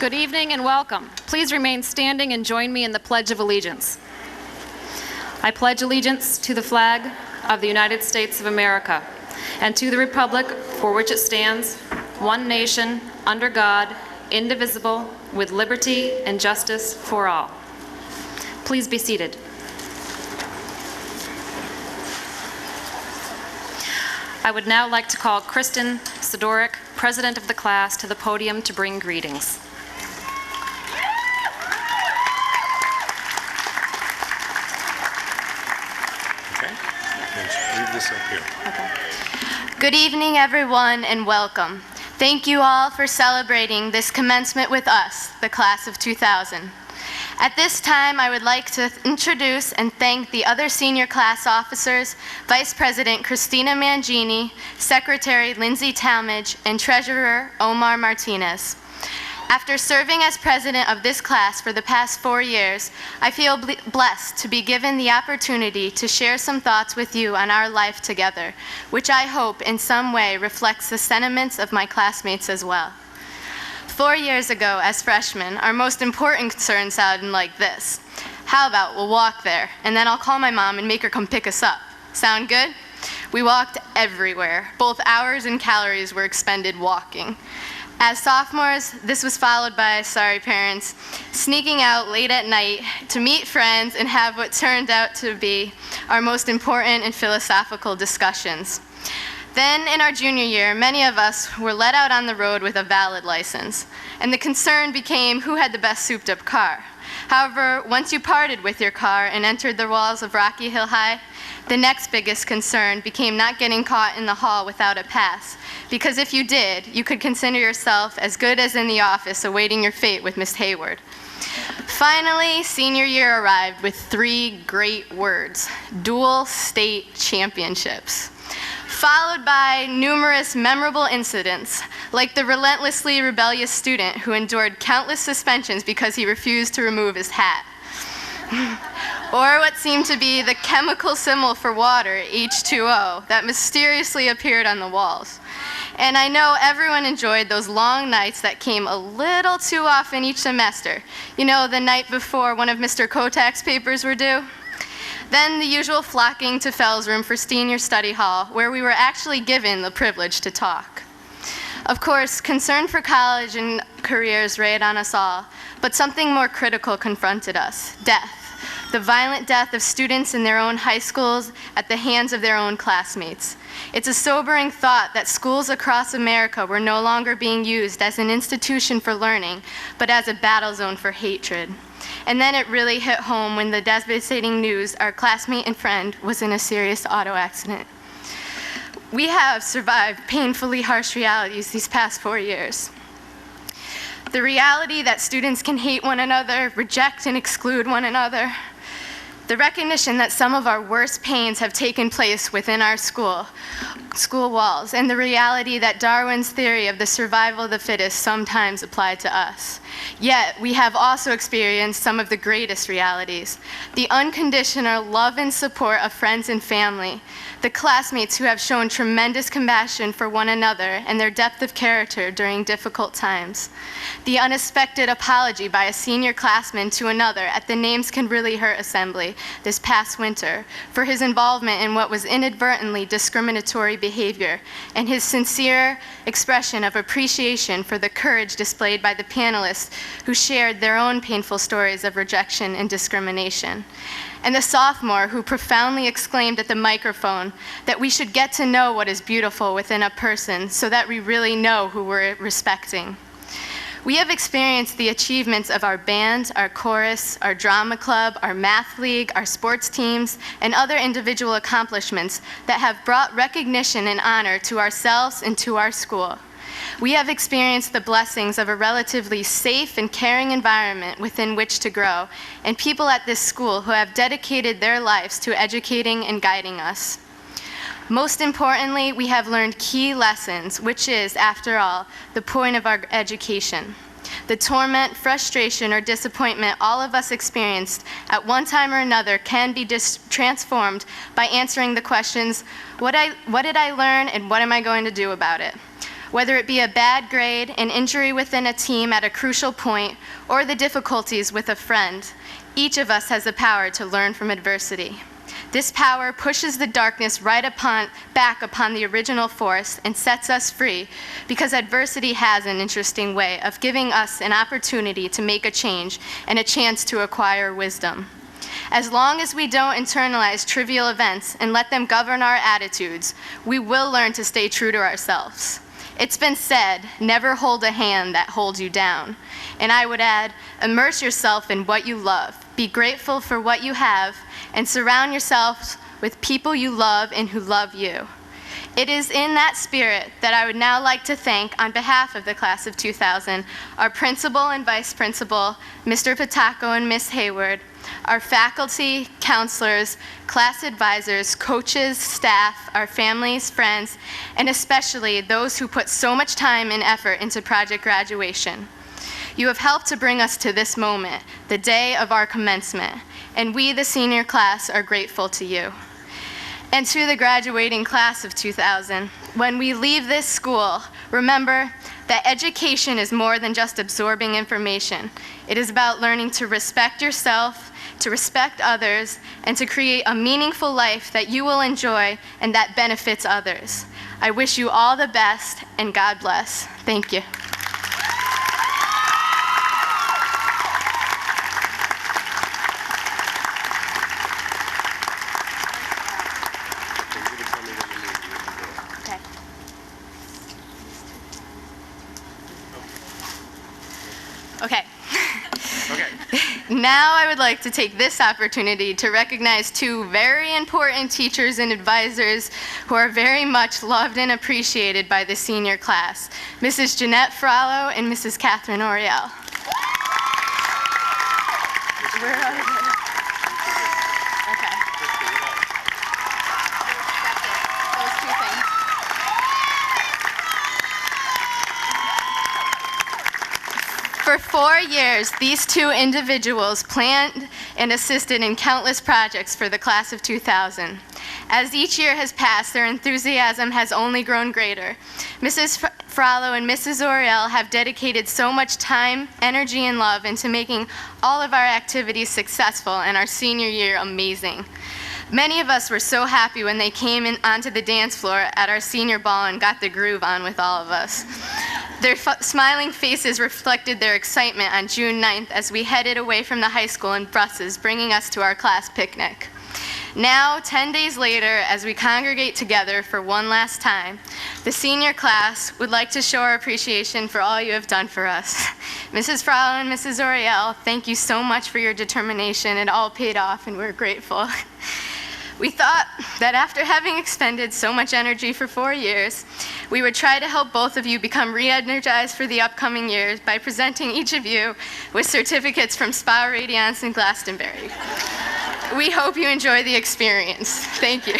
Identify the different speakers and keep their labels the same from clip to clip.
Speaker 1: Good evening and welcome. Please remain standing and join me in the Pledge of Allegiance. I pledge allegiance to the flag of the United States of America and to the republic for which it stands, one nation, under God, indivisible, with liberty and justice for all. Please be seated. I would now like to call Kristen Sidorik, President of the class, to the podium to bring greetings.
Speaker 2: Okay, let's leave this up here.
Speaker 3: Okay. Good evening, everyone, and welcome. Thank you all for celebrating this commencement with us, the class of 2000. At this time, I would like to introduce and thank the other senior class officers, Vice President Christina Mangini, Secretary Lindsay Talmadge, and Treasurer Omar Martinez. After serving as president of this class for the past 4 years, I feel blessed to be given the opportunity to share some thoughts with you on our life together, which I hope in some way reflects the sentiments of my classmates as well. 4 years ago, as freshmen, our most important concern sounded like this. How about we'll walk there, and then I'll call my mom and make her come pick us up. Sound good? We walked everywhere. Both hours and calories were expended walking. As sophomores, this was followed by, sorry parents, sneaking out late at night to meet friends and have what turned out to be our most important and philosophical discussions. Then, in our junior year, many of us were let out on the road with a valid license, and the concern became who had the best souped-up car. However, once you parted with your car and entered the walls of Rocky Hill High, the next biggest concern became not getting caught in the hall without a pass, because if you did, you could consider yourself as good as in the office awaiting your fate with Miss Hayward. Finally, senior year arrived with 3 great words: dual state championships, followed by numerous memorable incidents, like the relentlessly rebellious student who endured countless suspensions because he refused to remove his hat. Or what seemed to be the chemical symbol for water, H2O, that mysteriously appeared on the walls. And I know everyone enjoyed those long nights that came a little too often each semester. You know, the night before one of Mr. Kotak's papers were due? Then the usual flocking to Fell's room for senior study hall, where we were actually given the privilege to talk. Of course, concern for college and careers weighed on us all, but something more critical confronted us: death. The violent death of students in their own high schools at the hands of their own classmates. It's a sobering thought that schools across America were no longer being used as an institution for learning, but as a battle zone for hatred. And then it really hit home when the devastating news our classmate and friend was in a serious auto accident. We have survived painfully harsh realities these past 4 years. The reality that students can hate one another, reject and exclude one another. The recognition that some of our worst pains have taken place within our school walls, and the reality that Darwin's theory of the survival of the fittest sometimes applied to us. Yet, we have also experienced some of the greatest realities: the unconditional love and support of friends and family, the classmates who have shown tremendous compassion for one another and their depth of character during difficult times, the unexpected apology by a senior classman to another at the Names Can Really Hurt assembly this past winter for his involvement in what was inadvertently discriminatory behavior, and his sincere expression of appreciation for the courage displayed by the panelists who shared their own painful stories of rejection and discrimination. And the sophomore who profoundly exclaimed at the microphone that we should get to know what is beautiful within a person so that we really know who we're respecting. We have experienced the achievements of our band, our chorus, our drama club, our math league, our sports teams, and other individual accomplishments that have brought recognition and honor to ourselves and to our school. We have experienced the blessings of a relatively safe and caring environment within which to grow, and people at this school who have dedicated their lives to educating and guiding us. Most importantly, we have learned key lessons, which is, after all, the point of our education. The torment, frustration, or disappointment all of us experienced at one time or another can be transformed by answering the questions, what did I learn and what am I going to do about it? Whether it be a bad grade, an injury within a team at a crucial point, or the difficulties with a friend, each of us has the power to learn from adversity. This power pushes the darkness back upon the original force and sets us free, because adversity has an interesting way of giving us an opportunity to make a change and a chance to acquire wisdom. As long as we don't internalize trivial events and let them govern our attitudes, we will learn to stay true to ourselves. It's been said, never hold a hand that holds you down. And I would add, immerse yourself in what you love, be grateful for what you have, and surround yourself with people you love and who love you. It is in that spirit that I would now like to thank, on behalf of the class of 2000, our principal and vice principal, Mr. Patacco and Ms. Hayward, our faculty, counselors, class advisors, coaches, staff, our families, friends, and especially those who put so much time and effort into Project Graduation. You have helped to bring us to this moment, the day of our commencement, and we, the senior class, are grateful to you. And to the graduating class of 2000, when we leave this school, remember that education is more than just absorbing information. It is about learning to respect yourself, to respect others, and to create a meaningful life that you will enjoy and that benefits others. I wish you all the best, and God bless. Thank you. Okay. Now I would like to take this opportunity to recognize two very important teachers and advisors who are very much loved and appreciated by the senior class, Mrs. Jeanette Frollo and Mrs. Catherine Oriel. Where are they? Okay. Those two things. For 4 years, these two individuals planned and assisted in countless projects for the class of 2000. As each year has passed, their enthusiasm has only grown greater. Mrs. Frollo and Mrs. Oriel have dedicated so much time, energy, and love into making all of our activities successful and our senior year amazing. Many of us were so happy when they came onto the dance floor at our senior ball and got the groove on with all of us. Their smiling faces reflected their excitement on June 9th as we headed away from the high school in buses, bringing us to our class picnic. Now, 10 days later, as we congregate together for one last time, the senior class would like to show our appreciation for all you have done for us. Mrs. Frollo and Mrs. Oriel, thank you so much for your determination. It all paid off, and we're grateful. We thought that after having expended so much energy for 4 years, we would try to help both of you become re-energized for the upcoming years by presenting each of you with certificates from Spa Radiance and Glastonbury. We hope you enjoy the experience. Thank you.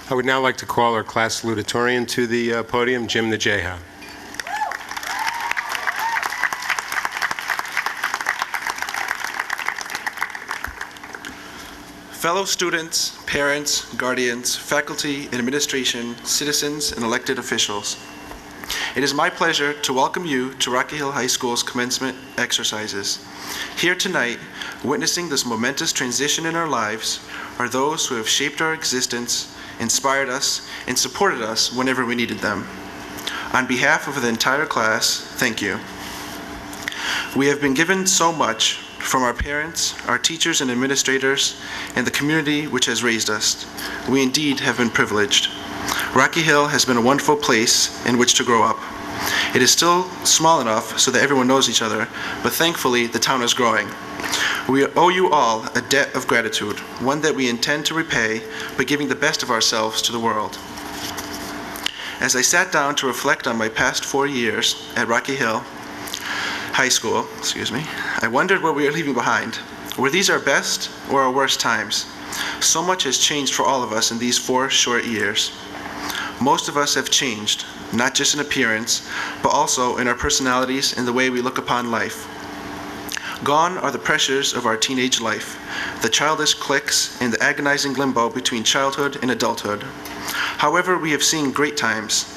Speaker 2: I would now like to call our class salutatorian to the podium, Jim Najeha.
Speaker 4: Fellow students, parents, guardians, faculty, and administration, citizens, and elected officials, it is my pleasure to welcome you to Rocky Hill High School's commencement exercises. Here tonight, witnessing this momentous transition in our lives, are those who have shaped our existence, inspired us, and supported us whenever we needed them. On behalf of the entire class, thank you. We have been given so much from our parents, our teachers and administrators, and the community which has raised us. We indeed have been privileged. Rocky Hill has been a wonderful place in which to grow up. It is still small enough so that everyone knows each other, but thankfully the town is growing. We owe you all a debt of gratitude, one that we intend to repay by giving the best of ourselves to the world. As I sat down to reflect on my past 4 years at Rocky Hill, high school, I wondered what we were leaving behind. Were these our best or our worst times? So much has changed for all of us in these 4 short years. Most of us have changed, not just in appearance, but also in our personalities and the way we look upon life. Gone are the pressures of our teenage life, the childish cliques, and the agonizing limbo between childhood and adulthood. However, we have seen great times.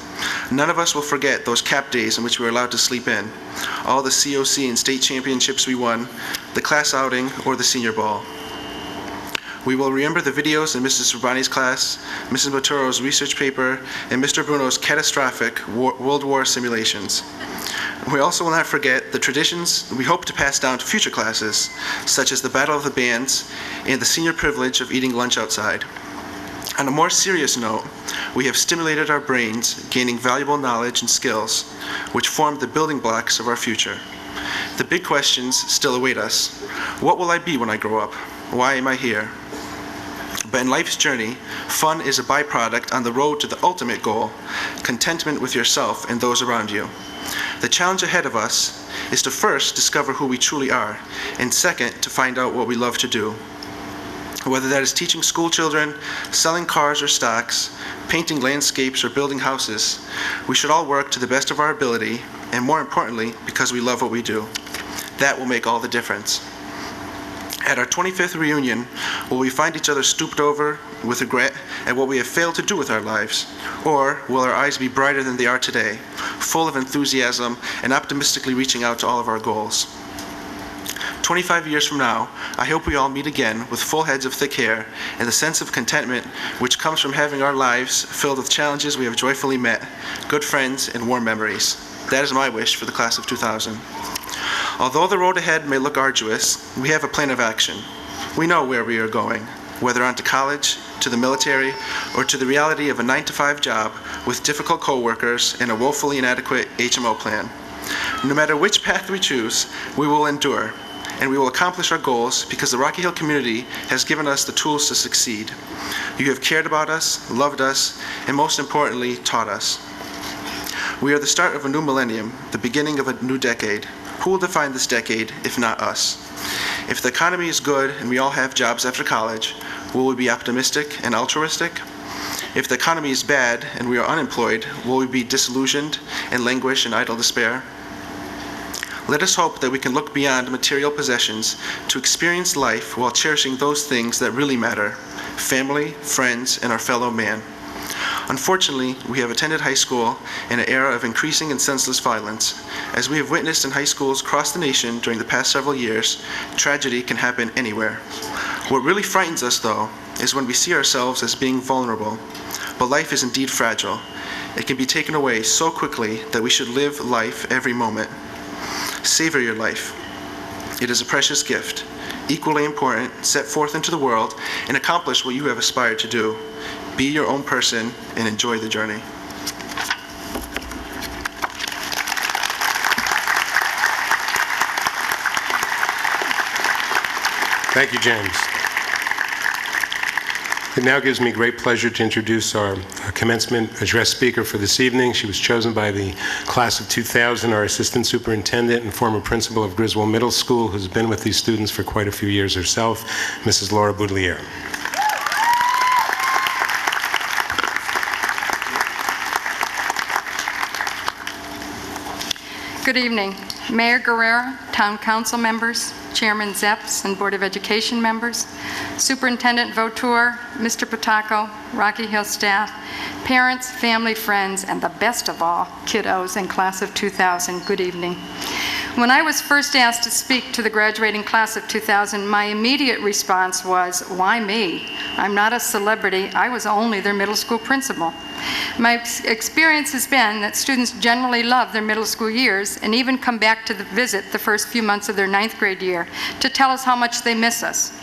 Speaker 4: None of us will forget those cap days in which we were allowed to sleep in, all the COC and state championships we won, the class outing, or the senior ball. We will remember the videos in Mrs. Rabani's class, Mrs. Maturo's research paper, and Mr. Bruno's catastrophic World War simulations. We also will not forget the traditions we hope to pass down to future classes, such as the Battle of the Bands and the senior privilege of eating lunch outside. On a more serious note, we have stimulated our brains, gaining valuable knowledge and skills, which form the building blocks of our future. The big questions still await us. What will I be when I grow up? Why am I here? But in life's journey, fun is a byproduct on the road to the ultimate goal, contentment with yourself and those around you. The challenge ahead of us is to first discover who we truly are, and second, to find out what we love to do. Whether that is teaching school children, selling cars or stocks, painting landscapes, or building houses, we should all work to the best of our ability, and more importantly, because we love what we do. That will make all the difference. At our 25th reunion, will we find each other stooped over with regret at what we have failed to do with our lives? Or will our eyes be brighter than they are today, full of enthusiasm and optimistically reaching out to all of our goals? 25 years from now, I hope we all meet again with full heads of thick hair and the sense of contentment which comes from having our lives filled with challenges we have joyfully met, good friends, and warm memories. That is my wish for the class of 2000. Although the road ahead may look arduous, we have a plan of action. We know where we are going, whether on to college, to the military, or to the reality of a 9-to-5 job with difficult coworkers and a woefully inadequate HMO plan. No matter which path we choose, we will endure, and we will accomplish our goals because the Rocky Hill community has given us the tools to succeed. You have cared about us, loved us, and most importantly, taught us. We are the start of a new millennium, the beginning of a new decade. Who will define this decade, if not us? If the economy is good and we all have jobs after college, will we be optimistic and altruistic? If the economy is bad and we are unemployed, will we be disillusioned and languish in idle despair? Let us hope that we can look beyond material possessions to experience life while cherishing those things that really matter: family, friends, and our fellow man. Unfortunately, we have attended high school in an era of increasing and senseless violence. As we have witnessed in high schools across the nation during the past several years, tragedy can happen anywhere. What really frightens us, though, is when we see ourselves as being vulnerable. But life is indeed fragile. It can be taken away so quickly that we should live life every moment. Savor your life. It is a precious gift. Equally important, set forth into the world and accomplish what you have aspired to do. Be your own person and enjoy the journey.
Speaker 2: Thank you, James. It now gives me great pleasure to introduce our commencement address speaker for this evening. She was chosen by the class of 2000, our assistant superintendent and former principal of Griswold Middle School, who's been with these students for quite a few years herself, Mrs. Laura Boudelier.
Speaker 5: Good evening, Mayor Guerrero, Town Council members, Chairman Zepps, and Board of Education members, Superintendent Vautour, Mr. Patacco, Rocky Hill staff, parents, family, friends, and the best of all, kiddos in class of 2000, good evening. When I was first asked to speak to the graduating class of 2000, my immediate response was, why me? I'm not a celebrity, I was only their middle school principal. My experience has been that students generally love their middle school years and even come back to visit the first few months of their 9th grade year to tell us how much they miss us.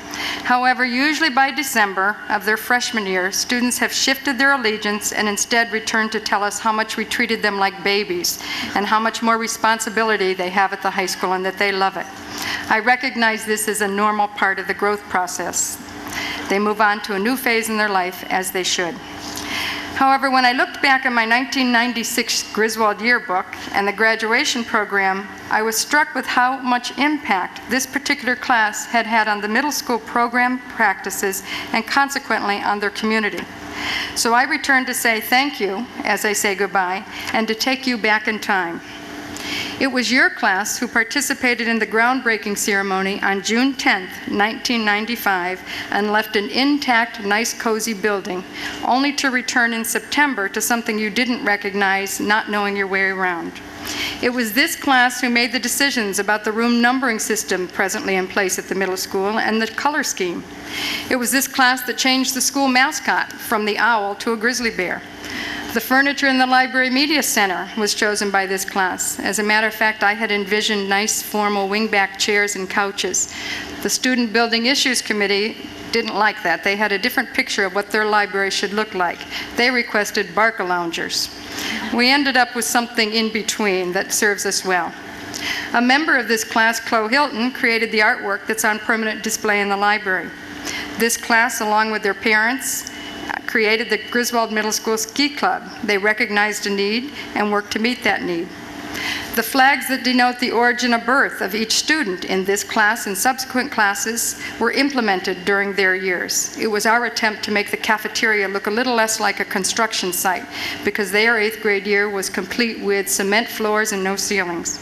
Speaker 5: However, usually by December of their freshman year, students have shifted their allegiance and instead returned to tell us how much we treated them like babies and how much more responsibility they have at the high school and that they love it. I recognize this as a normal part of the growth process. They move on to a new phase in their life, as they should. However, when I looked back at my 1996 Griswold yearbook and the graduation program, I was struck with how much impact this particular class had had on the middle school program practices and consequently on their community. So I returned to say thank you as I say goodbye and to take you back in time. It was your class who participated in the groundbreaking ceremony on June 10th, 1995, and left an intact, nice, cozy building, only to return in September to something you didn't recognize, not knowing your way around. It was this class who made the decisions about the room numbering system presently in place at the middle school and the color scheme. It was this class that changed the school mascot from the owl to a grizzly bear. The furniture in the Library Media Center was chosen by this class. As a matter of fact, I had envisioned nice formal wingback chairs and couches. The Student Building Issues Committee didn't like that. They had a different picture of what their library should look like. They requested Barca-loungers. We ended up with something in between that serves us well. A member of this class, Chloe Hilton, created the artwork that's on permanent display in the library. This class, along with their parents, created the Griswold Middle School Ski Club. They recognized a need and worked to meet that need. The flags that denote the origin of birth of each student in this class and subsequent classes were implemented during their years. It was our attempt to make the cafeteria look a little less like a construction site because their 8th grade year was complete with cement floors and no ceilings.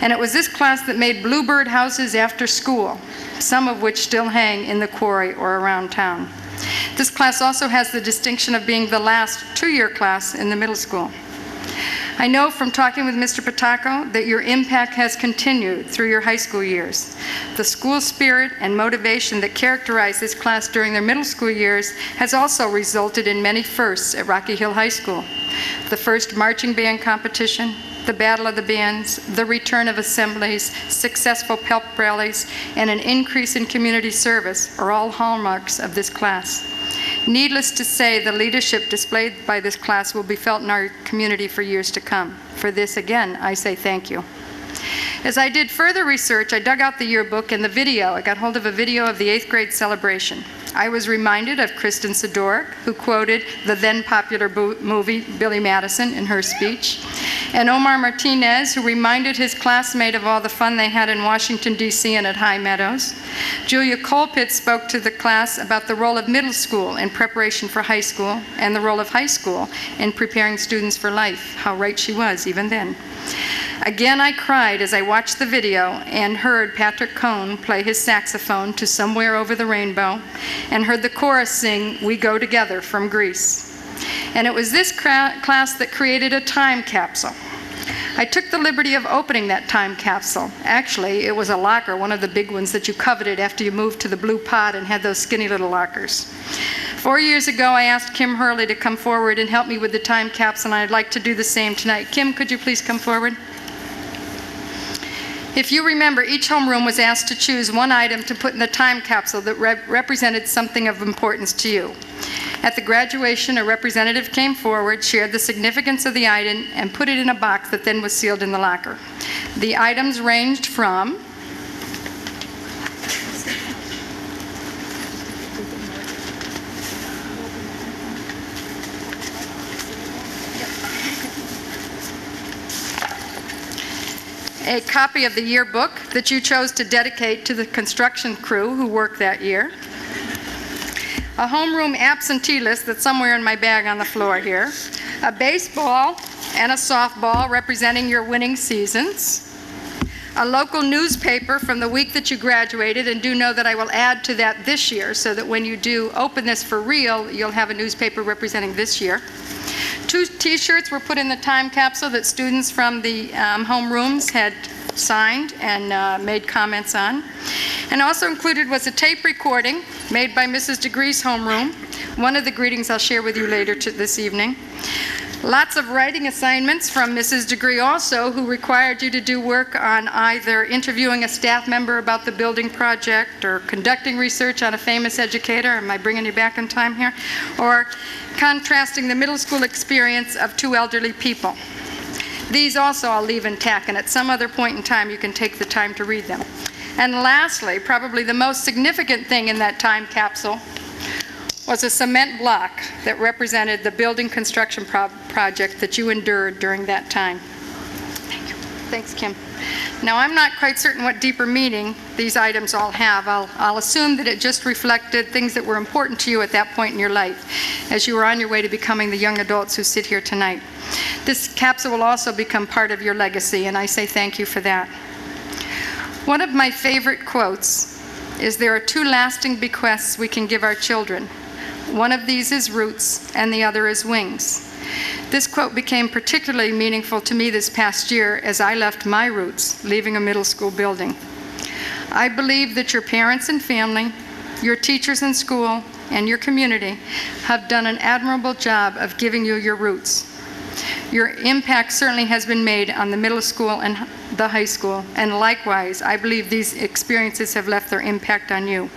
Speaker 5: And it was this class that made bluebird houses after school, some of which still hang in the quarry or around town. This class also has the distinction of being the last two-year class in the middle school. I know from talking with Mr. Patako that your impact has continued through your high school years. The school spirit and motivation that characterized this class during their middle school years has also resulted in many firsts at Rocky Hill High School. The first marching band competition, the Battle of the Bands, the return of assemblies, successful pep rallies, and an increase in community service are all hallmarks of this class. Needless to say, the leadership displayed by this class will be felt in our community for years to come. For this, again, I say thank you. As I did further research, I dug out the yearbook and the video. I got hold of a video of the 8th grade celebration. I was reminded of Kristen Sidorik, who quoted the then popular movie Billy Madison in her speech, and Omar Martinez, who reminded his classmate of all the fun they had in Washington, D.C. and at High Meadows. Julia Colpitt spoke to the class about the role of middle school in preparation for high school and the role of high school in preparing students for life. How right she was even then. Again, I cried as I watched the video and heard Patrick Cohn play his saxophone to Somewhere Over the Rainbow and heard the chorus sing, We Go Together from Greece. And it was this class that created a time capsule. I took the liberty of opening that time capsule. Actually, it was a locker, one of the big ones that you coveted after you moved to the Blue Pod and had those skinny little lockers. 4 years ago, I asked Kim Hurley to come forward and help me with the time capsule, and I'd like to do the same tonight. Kim, could you please come forward? If you remember, each homeroom was asked to choose one item to put in the time capsule that represented something of importance to you. At the graduation, a representative came forward, shared the significance of the item, and put it in a box that then was sealed in the locker. The items ranged from a copy of the yearbook that you chose to dedicate to the construction crew who worked that year, a homeroom absentee list that's somewhere in my bag on the floor here, a baseball and a softball representing your winning seasons, a local newspaper from the week that you graduated, and do know that I will add to that this year so that when you do open this for real, you'll have a newspaper representing this year. 2 t-shirts were put in the time capsule that students from the homerooms had signed and made comments on. And also included was a tape recording made by Mrs. DeGree's homeroom, one of the greetings I'll share with you later this evening. Lots of writing assignments from Mrs. DeGree also, who required you to do work on either interviewing a staff member about the building project or conducting research on a famous educator. Am I bringing you back in time here? Or contrasting the middle school experience of 2 elderly people. These also I'll leave intact, and at some other point in time you can take the time to read them. And lastly, probably the most significant thing in that time capsule was a cement block that represented the building construction project that you endured during that time. Thank you. Thanks, Kim. Now, I'm not quite certain what deeper meaning these items all have. I'll assume that it just reflected things that were important to you at that point in your life, as you were on your way to becoming the young adults who sit here tonight. This capsule will also become part of your legacy, and I say thank you for that. One of my favorite quotes is, "There are two lasting bequests we can give our children. One of these is roots, and the other is wings." This quote became particularly meaningful to me this past year as I left my roots, leaving a middle school building. I believe that your parents and family, your teachers in school, and your community have done an admirable job of giving you your roots. Your impact certainly has been made on the middle school and the high school, and likewise, I believe these experiences have left their impact on you.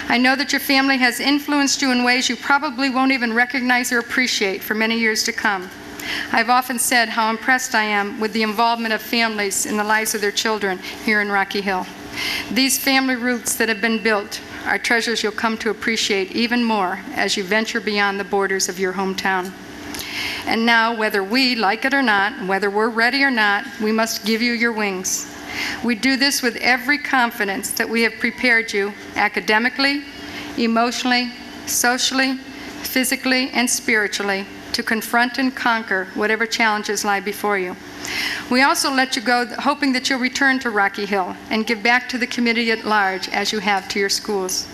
Speaker 5: I know that your family has influenced you in ways you probably won't even recognize or appreciate for many years to come. I've often said how impressed I am with the involvement of families in the lives of their children here in Rocky Hill. These family roots that have been built are treasures you'll come to appreciate even more as you venture beyond the borders of your hometown. And now, whether we like it or not, whether we're ready or not, we must give you your wings. We do this with every confidence that we have prepared you academically, emotionally, socially, physically, and spiritually to confront and conquer whatever challenges lie before you. We also let you go hoping that you'll return to Rocky Hill and give back to the community at large as you have to your schools.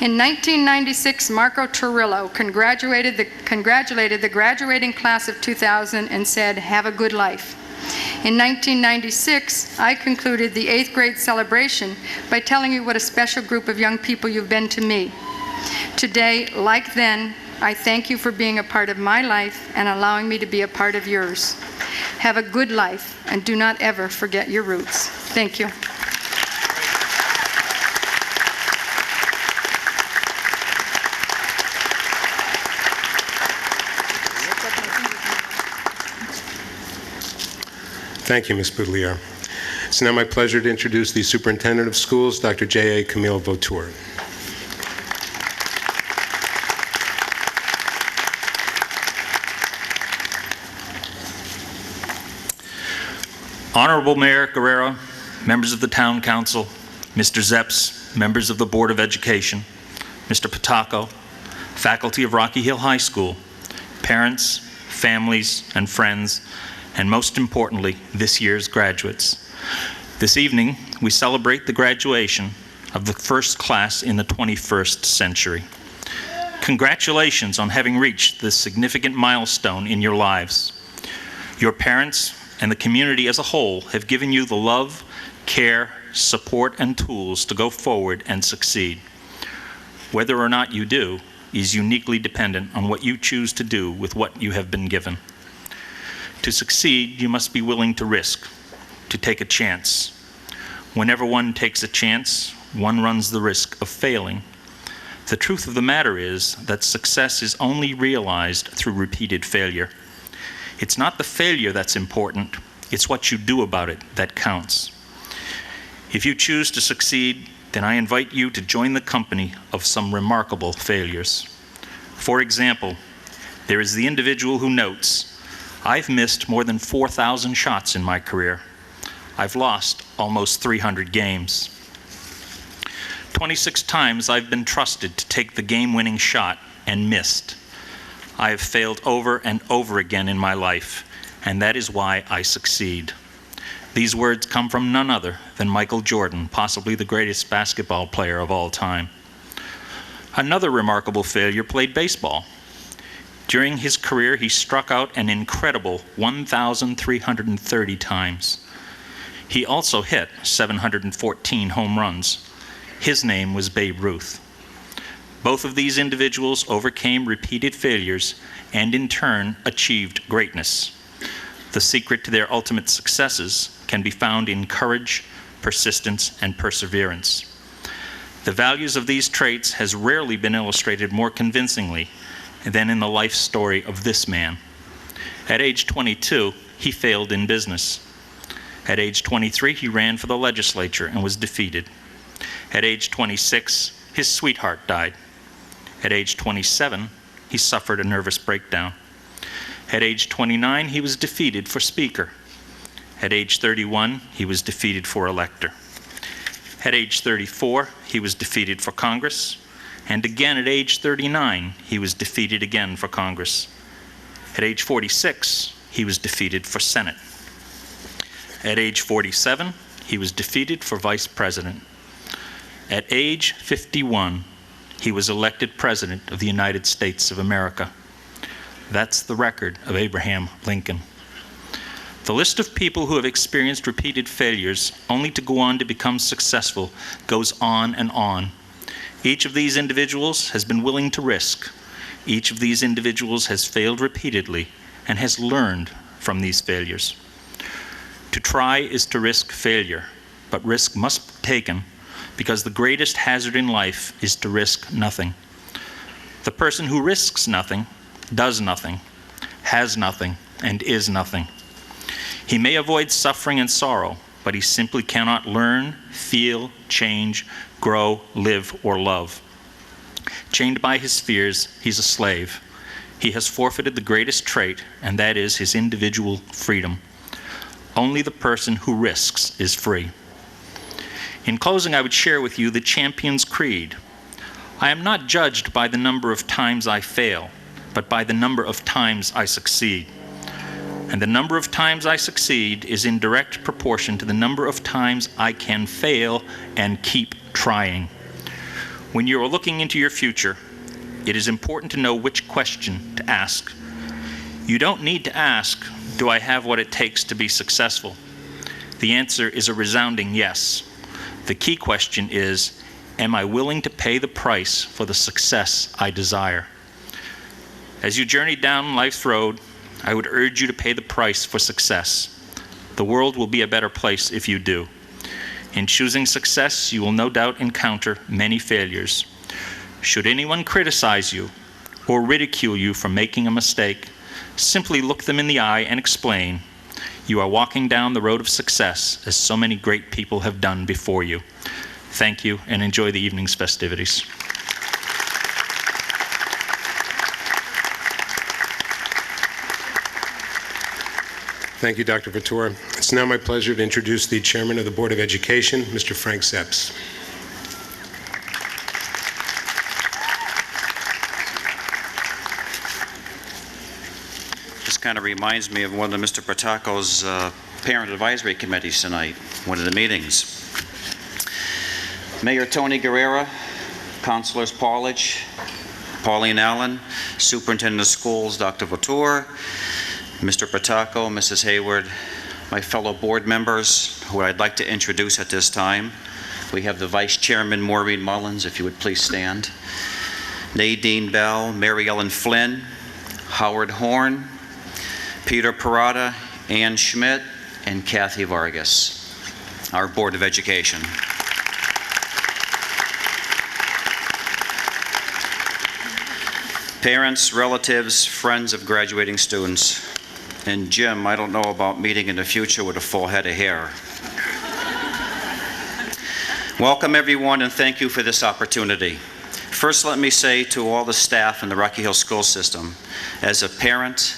Speaker 5: In 1996, Marco Turillo congratulated the graduating class of 2000 and said, "Have a good life." In 1996, I concluded the 8th grade celebration by telling you what a special group of young people you've been to me. Today, like then, I thank you for being a part of my life and allowing me to be a part of yours. Have a good life, and do not ever forget your roots. Thank you.
Speaker 2: Thank you, Ms. Boutilier. It's now my pleasure to introduce the Superintendent of Schools, Dr. J.A. Camille Vautour.
Speaker 6: Honorable Mayor Guerrero, members of the Town Council, Mr. Zepps, members of the Board of Education, Mr. Patacco, faculty of Rocky Hill High School, parents, families, and friends, and most importantly, this year's graduates. This evening, we celebrate the graduation of the first class in the 21st century. Congratulations on having reached this significant milestone in your lives. Your parents and the community as a whole have given you the love, care, support, and tools to go forward and succeed. Whether or not you do is uniquely dependent on what you choose to do with what you have been given. To succeed, you must be willing to risk, to take a chance. Whenever one takes a chance, one runs the risk of failing. The truth of the matter is that success is only realized through repeated failure. It's not the failure that's important, it's what you do about it that counts. If you choose to succeed, then I invite you to join the company of some remarkable failures. For example, there is the individual who notes, "I've missed more than 4,000 shots in my career. I've lost almost 300 games. 26 times I've been trusted to take the game-winning shot and missed. I have failed over and over again in my life, and that is why I succeed." These words come from none other than Michael Jordan, possibly the greatest basketball player of all time. Another remarkable failure played baseball. During his career, he struck out an incredible 1,330 times. He also hit 714 home runs. His name was Babe Ruth. Both of these individuals overcame repeated failures and in turn achieved greatness. The secret to their ultimate successes can be found in courage, persistence, and perseverance. The values of these traits has rarely been illustrated more convincingly than in the life story of this man. At age 22, he failed in business. At age 23, he ran for the legislature and was defeated. At age 26, his sweetheart died. At age 27, he suffered a nervous breakdown. At age 29, he was defeated for Speaker. At age 31, he was defeated for Elector. At age 34, he was defeated for Congress. And again at age 39, he was defeated again for Congress. At age 46, he was defeated for Senate. At age 47, he was defeated for Vice President. At age 51, he was elected President of the United States of America. That's the record of Abraham Lincoln. The list of people who have experienced repeated failures only to go on to become successful goes on and on. Each of these individuals has been willing to risk. Each of these individuals has failed repeatedly and has learned from these failures. To try is to risk failure, but risk must be taken because the greatest hazard in life is to risk nothing. The person who risks nothing, does nothing, has nothing, and is nothing. He may avoid suffering and sorrow, but he simply cannot learn, feel, change, grow, live, or love. Chained by his fears, he's a slave. He has forfeited the greatest trait, and that is his individual freedom. Only the person who risks is free. In closing, I would share with you the Champion's Creed. I am not judged by the number of times I fail, but by the number of times I succeed. And the number of times I succeed is in direct proportion to the number of times I can fail and keep trying. When you are looking into your future, it is important to know which question to ask. You don't need to ask, do I have what it takes to be successful? The answer is a resounding yes. The key question is, am I willing to pay the price for the success I desire? As you journey down life's road, I would urge you to pay the price for success. The world will be a better place if you do. In choosing success, you will no doubt encounter many failures. Should anyone criticize you or ridicule you for making a mistake, simply look them in the eye and explain, you are walking down the road of success as so many great people have done before you. Thank you, and enjoy the evening's festivities.
Speaker 2: Thank you, Dr. Voutore. It's now my pleasure to introduce the Chairman of the Board of Education, Mr. Frank Zepps.
Speaker 7: This kind of reminds me of one of Mr. Pataco's parent advisory committees tonight, one of the meetings. Mayor Tony Guerrera, Councilors Paulich, Pauline Allen, Superintendent of Schools Dr. Voutore, Mr. Pataco, Mrs. Hayward, my fellow board members who I'd like to introduce at this time. We have the Vice Chairman, Maureen Mullins, if you would please stand. Nadine Bell, Mary Ellen Flynn, Howard Horn, Peter Parada, Ann Schmidt, and Kathy Vargas, our Board of Education. Parents, relatives, friends of graduating students. And Jim, I don't know about meeting in the future with a full head of hair. Welcome everyone, and thank you for this opportunity. First, let me say to all the staff in the Rocky Hill School System, as a parent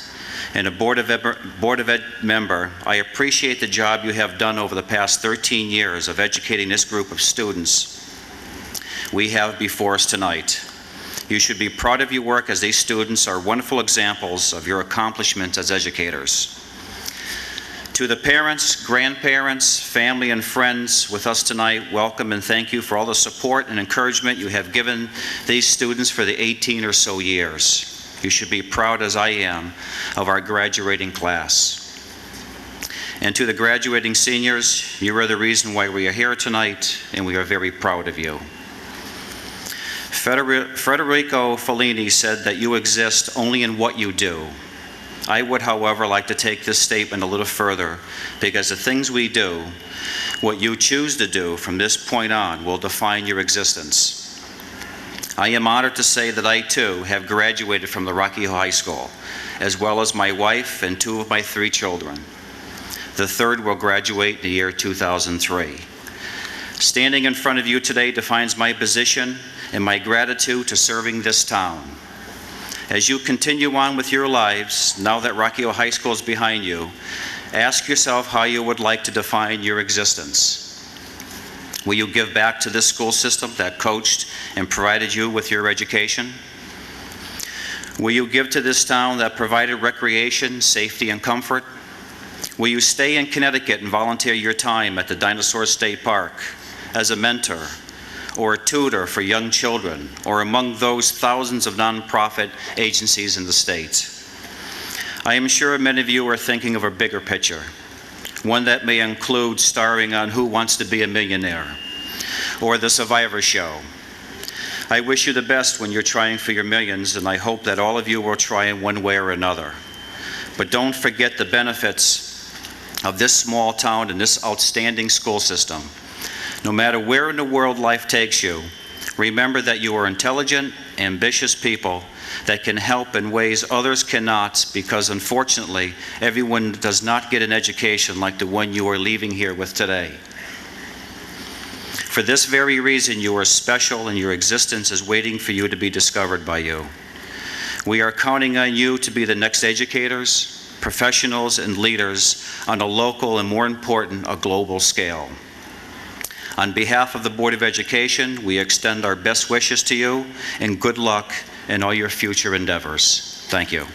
Speaker 7: and a Board of Ed member, I appreciate the job you have done over the past 13 years of educating this group of students we have before us tonight. You should be proud of your work, as these students are wonderful examples of your accomplishments as educators. To the parents, grandparents, family, and friends with us tonight, welcome and thank you for all the support and encouragement you have given these students for the 18 or so years. You should be proud, as I am, of our graduating class. And to the graduating seniors, you are the reason why we are here tonight, and we are very proud of you. Federico Fellini said that you exist only in what you do. I would, however, like to take this statement a little further, because the things we do, what you choose to do from this point on, will define your existence. I am honored to say that I, too, have graduated from the Rocky Hill High School, as well as my wife and 2 of my 3 children. The third will graduate in the year 2003. Standing in front of you today defines my position and my gratitude to serving this town. As you continue on with your lives, now that Rocky Hill High School is behind you, ask yourself how you would like to define your existence. Will you give back to this school system that coached and provided you with your education? Will you give to this town that provided recreation, safety, and comfort? Will you stay in Connecticut and volunteer your time at the Dinosaur State Park as a mentor or a tutor for young children, or among those thousands of nonprofit agencies in the state? I am sure many of you are thinking of a bigger picture, one that may include starring on Who Wants to Be a Millionaire or The Survivor Show. I wish you the best when you're trying for your millions, and I hope that all of you will try in one way or another. But don't forget the benefits of this small town and this outstanding school system. No matter where in the world life takes you, remember that you are intelligent, ambitious people that can help in ways others cannot, because unfortunately, everyone does not get an education like the one you are leaving here with today. For this very reason, you are special, and your existence is waiting for you to be discovered by you. We are counting on you to be the next educators, professionals, and leaders on a local and, more important, a global scale. On behalf of the Board of Education, we extend our best wishes to you and good luck in all your future endeavors. Thank you.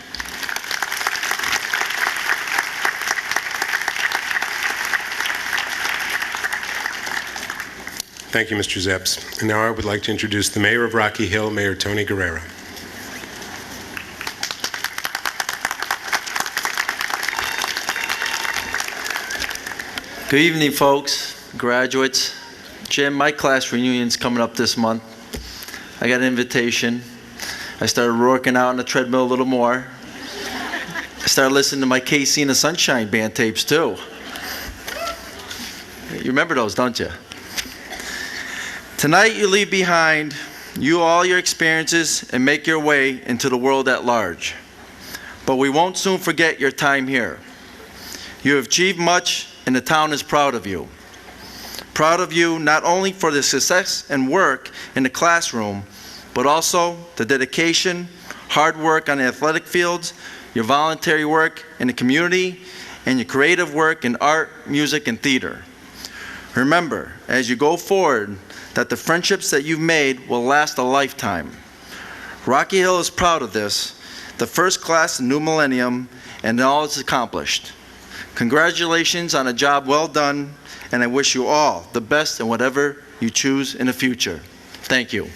Speaker 2: Thank you, Mr. Zepps. And now I would like to introduce the Mayor of Rocky Hill, Mayor Tony Guerrera.
Speaker 8: Good evening, folks, graduates. Jim, my class reunion's coming up this month. I got an invitation. I started working out on the treadmill a little more. I started listening to my KC and the Sunshine Band tapes, too. You remember those, don't you? Tonight, you leave behind all your experiences and make your way into the world at large. But we won't soon forget your time here. You have achieved much, and the town is proud of you. Proud of you not only for the success and work in the classroom, but also the dedication, hard work on the athletic fields, your voluntary work in the community, and your creative work in art, music, and theater. Remember, as you go forward, that the friendships that you've made will last a lifetime. Rocky Hill is proud of this, the first class in New Millennium, and all it's accomplished. Congratulations on a job well done, and I wish you all the best in whatever you choose in the future. Thank you.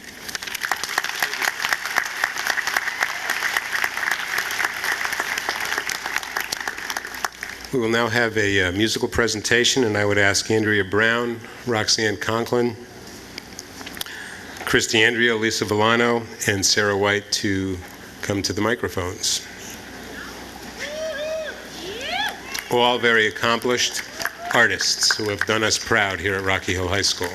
Speaker 2: We will now have a musical presentation, and I would ask Andrea Brown, Roxanne Conklin, Christy Andrea, Lisa Villano, and Sarah White to come to the microphones. All very accomplished artists who have done us proud here at Rocky Hill High School.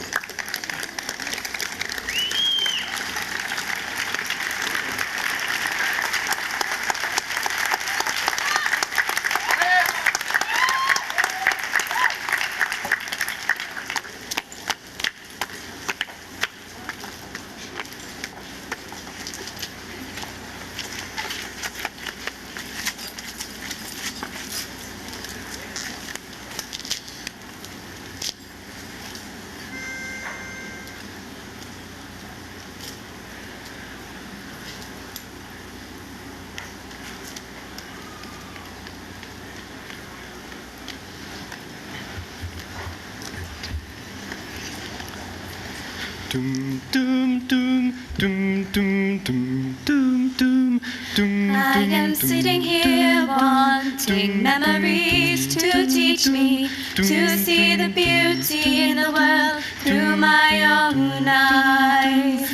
Speaker 9: Doom, doom, doom, doom, doom, doom, doom, doom, doom.
Speaker 10: I am sitting here wanting memories to teach me to see the beauty in the world through my own eyes.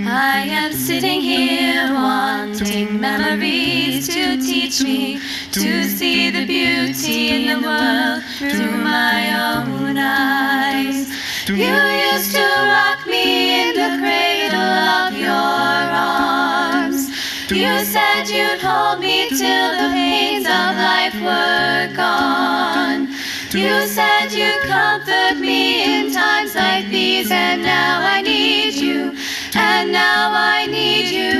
Speaker 10: I am sitting here wanting memories to teach me to see the beauty in the world through my own eyes. You used to rock me in the cradle of your arms. You said you'd hold me till the pains of life were gone. You said you'd comfort me in times like these, and now I need you and now I need you,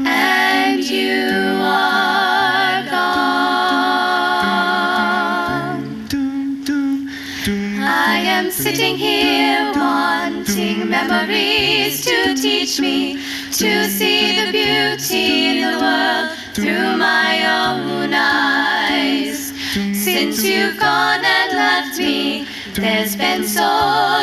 Speaker 10: and you are gone. I am sitting here wanting memories to teach me to see the beauty in the world through my own eyes. Since you've gone and left me, there's been so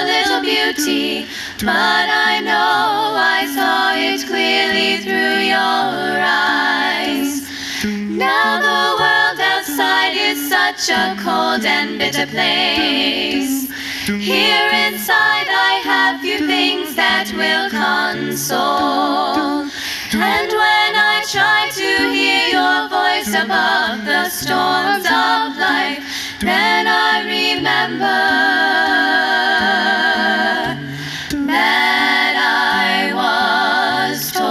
Speaker 10: little beauty, but I know I saw it clearly through your eyes. Now the world outside is such a cold and bitter place. Here inside I have few things that will console. And when I try to hear your voice above the storms of life, then I remember that I was told.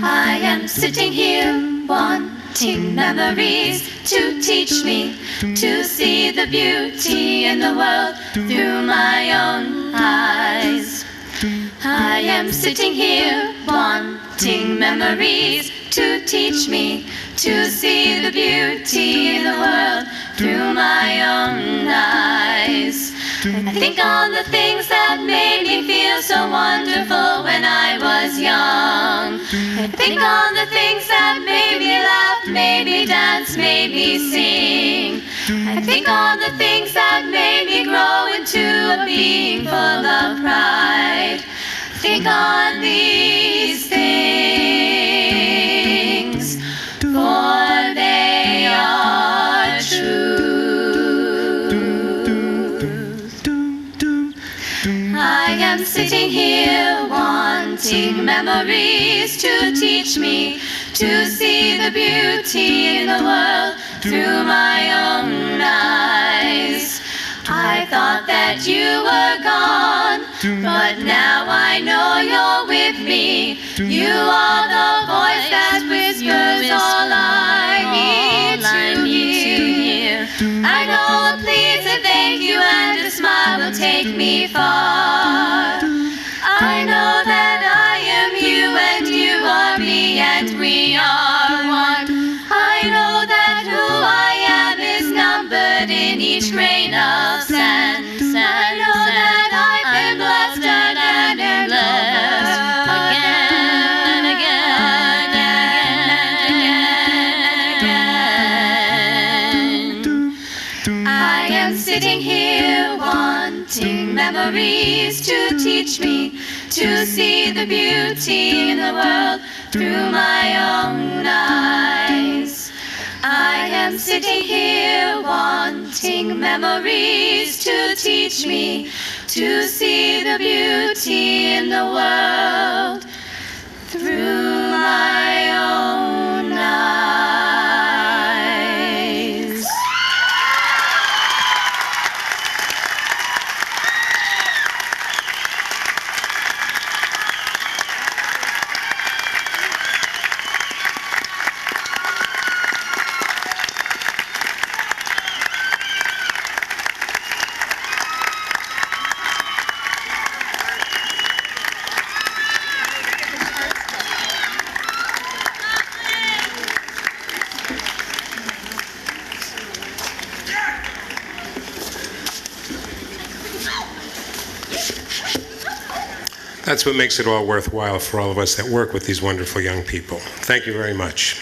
Speaker 10: I am sitting here wanting memories to teach me to see the beauty in the world through my own eyes. I am sitting here wanting memories to teach me to see the beauty in the world through my own eyes. I think on the things that made me feel so wonderful when I was young. I think on the things that made me laugh, made me dance, made me sing. I think on the things that made me grow into a being full of pride. Think on these things, for they are true. I am sitting here wanting memories to teach me to see the beauty in the world through my own eyes. I thought that you were gone, but now I know you're with me. You are the voice that whispers all I need to hear. I know a please, a thank you, and a smile will take me far. I know that I am you and you are me and we are one. I know that who I am is numbered in each grain of sand. I know that I've been blessed and am blessed again and again and again. I am sitting here wanting memories to teach me to see the beauty in the world through my own eyes. I am sitting here wanting memories to teach me to see the beauty in the world through my own eyes.
Speaker 2: That's what makes it all worthwhile for all of us that work with these wonderful young people. Thank you very much.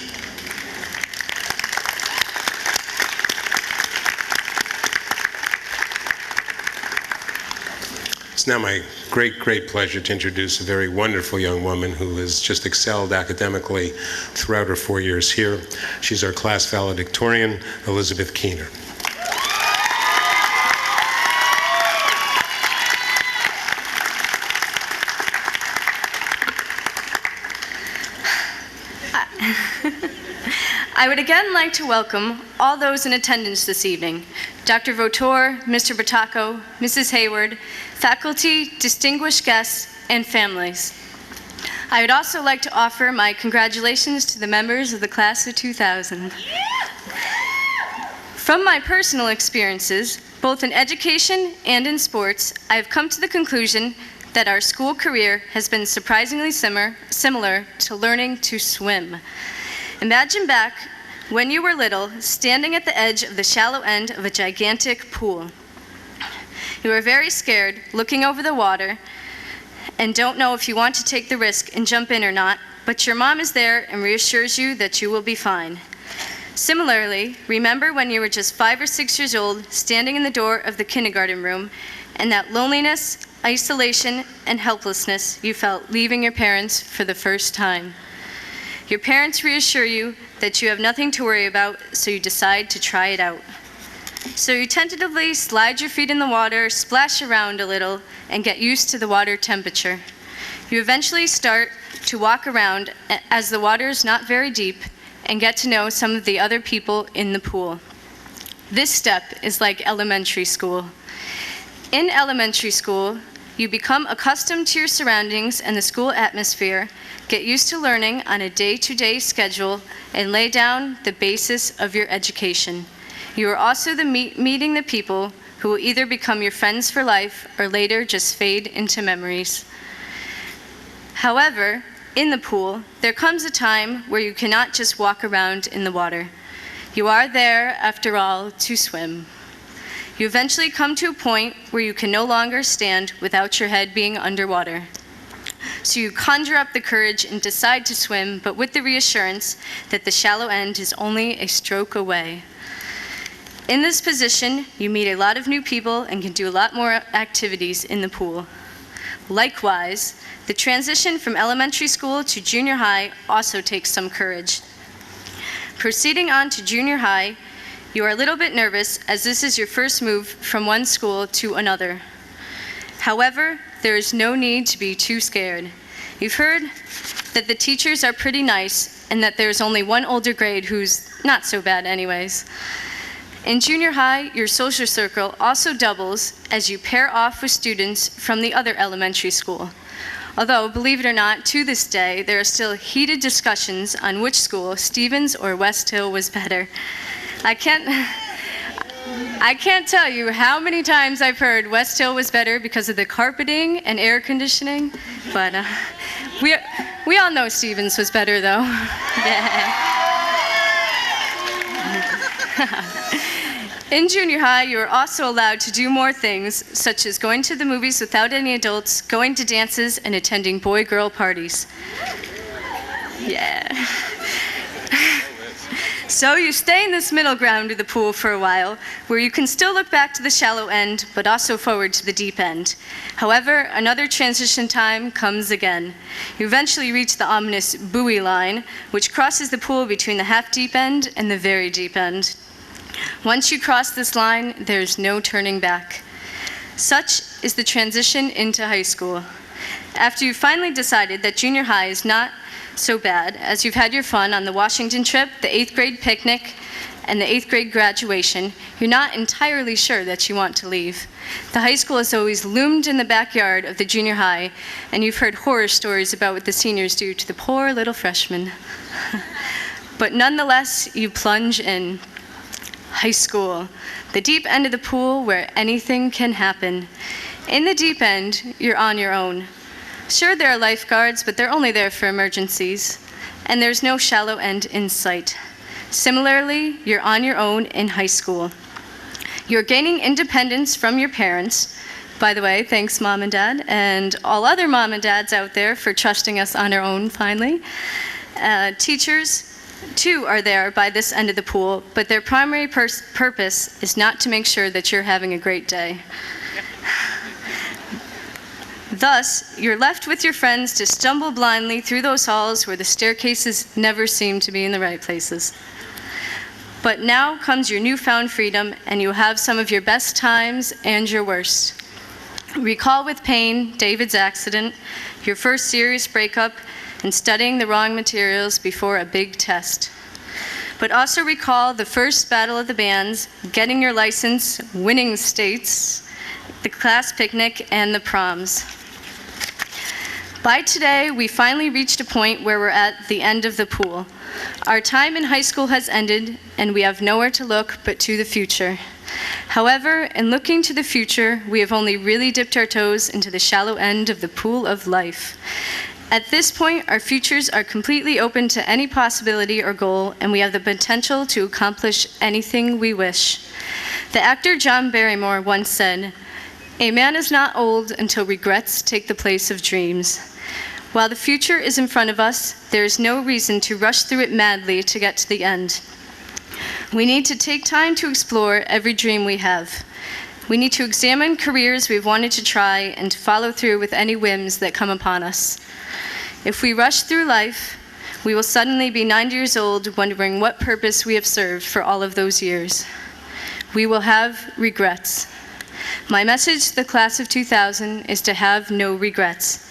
Speaker 2: It's now my great, great pleasure to introduce a very wonderful young woman who has just excelled academically throughout her 4 years here. She's our class valedictorian, Elizabeth Keener.
Speaker 11: I would again like to welcome all those in attendance this evening, Dr. Votor, Mr. Butako, Mrs. Hayward, faculty, distinguished guests, and families. I would also like to offer my congratulations to the members of the class of 2000. From my personal experiences, both in education and in sports, I have come to the conclusion that our school career has been surprisingly similar to learning to swim. Imagine back when you were little, standing at the edge of the shallow end of a gigantic pool. You are very scared, looking over the water, and don't know if you want to take the risk and jump in or not, but your mom is there and reassures you that you will be fine. Similarly, remember when you were just 5 or 6 years old, standing in the door of the kindergarten room, and that loneliness, isolation, and helplessness you felt leaving your parents for the first time. Your parents reassure you that you have nothing to worry about, so you decide to try it out. So you tentatively slide your feet in the water, splash around a little, and get used to the water temperature. You eventually start to walk around as the water is not very deep and get to know some of the other people in the pool. This step is like elementary school. In elementary school, you become accustomed to your surroundings and the school atmosphere, get used to learning on a day-to-day schedule, and lay down the basis of your education. You are also meeting the people who will either become your friends for life or later just fade into memories. However, in the pool, there comes a time where you cannot just walk around in the water. You are there, after all, to swim. You eventually come to a point where you can no longer stand without your head being underwater. So you conjure up the courage and decide to swim, but with the reassurance that the shallow end is only a stroke away. In this position, you meet a lot of new people and can do a lot more activities in the pool. Likewise, the transition from elementary school to junior high also takes some courage. Proceeding on to junior high, you are a little bit nervous as this is your first move from one school to another. However, there is no need to be too scared. You've heard that the teachers are pretty nice and that there's only one older grade who's not so bad anyways. In junior high, your social circle also doubles as you pair off with students from the other elementary school. Although, believe it or not, to this day, there are still heated discussions on which school, Stevens or West Hill, was better. I can't tell you how many times I've heard West Hill was better because of the carpeting and air conditioning, but we all know Stevens was better, though. Yeah. In junior high, you are also allowed to do more things, such as going to the movies without any adults, going to dances, and attending boy-girl parties. Yeah. So you stay in this middle ground of the pool for a while, where you can still look back to the shallow end, but also forward to the deep end. However, another transition time comes again. You eventually reach the ominous buoy line, which crosses the pool between the half-deep end and the very deep end. Once you cross this line, there's no turning back. Such is the transition into high school. After you've finally decided that junior high is not so bad, as you've had your fun on the Washington trip, the 8th grade picnic, and the 8th grade graduation, you're not entirely sure that you want to leave. The high school has always loomed in the backyard of the junior high, and you've heard horror stories about what the seniors do to the poor little freshmen. But nonetheless, you plunge in. High school, the deep end of the pool where anything can happen. In the deep end, you're on your own. Sure, there are lifeguards, but they're only there for emergencies, and there's no shallow end in sight. Similarly, you're on your own in high school. You're gaining independence from your parents. By the way, thanks, Mom and Dad, and all other mom and dads out there for trusting us on our own finally. Teachers, too, are there by this end of the pool, but their primary purpose is not to make sure that you're having a great day. Thus, you're left with your friends to stumble blindly through those halls where the staircases never seem to be in the right places. But now comes your newfound freedom, and you have some of your best times and your worst. Recall with pain David's accident, your first serious breakup, and studying the wrong materials before a big test. But also recall the first battle of the bands, getting your license, winning states, the class picnic, and the proms. By today, we finally reached a point where we're at the end of the pool. Our time in high school has ended, and we have nowhere to look but to the future. However, in looking to the future, we have only really dipped our toes into the shallow end of the pool of life. At this point, our futures are completely open to any possibility or goal, and we have the potential to accomplish anything we wish. The actor John Barrymore once said, "A man is not old until regrets take the place of dreams." While the future is in front of us, there is no reason to rush through it madly to get to the end. We need to take time to explore every dream we have. We need to examine careers we've wanted to try and to follow through with any whims that come upon us. If we rush through life, we will suddenly be 90 years old wondering what purpose we have served for all of those years. We will have regrets. My message to the class of 2000 is to have no regrets.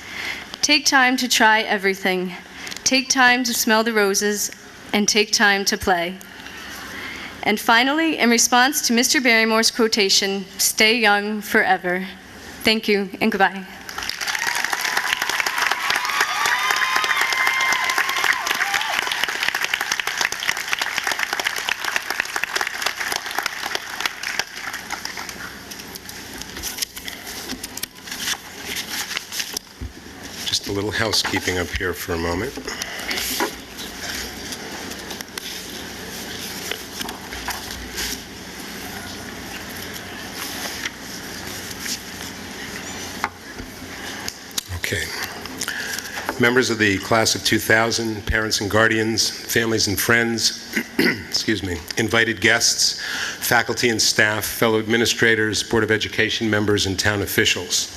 Speaker 11: Take time to try everything. Take time to smell the roses, and take time to play. And finally, in response to Mr. Barrymore's quotation, "Stay young forever." Thank you, and goodbye.
Speaker 2: Just a little housekeeping up here for a moment. Okay. Members of the class of 2000, parents and guardians, families and friends, excuse me, invited guests, faculty and staff, fellow administrators, Board of Education members, and town officials.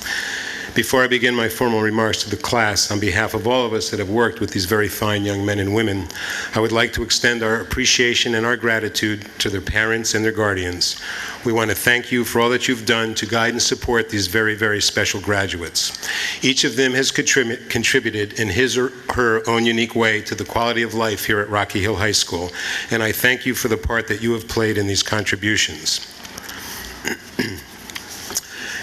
Speaker 2: Before I begin my formal remarks to the class, on behalf of all of us that have worked with these very fine young men and women, I would like to extend our appreciation and our gratitude to their parents and their guardians. We want to thank you for all that you've done to guide and support these very, very special graduates. Each of them has contributed in his or her own unique way to the quality of life here at Rocky Hill High School, and I thank you for the part that you have played in these contributions.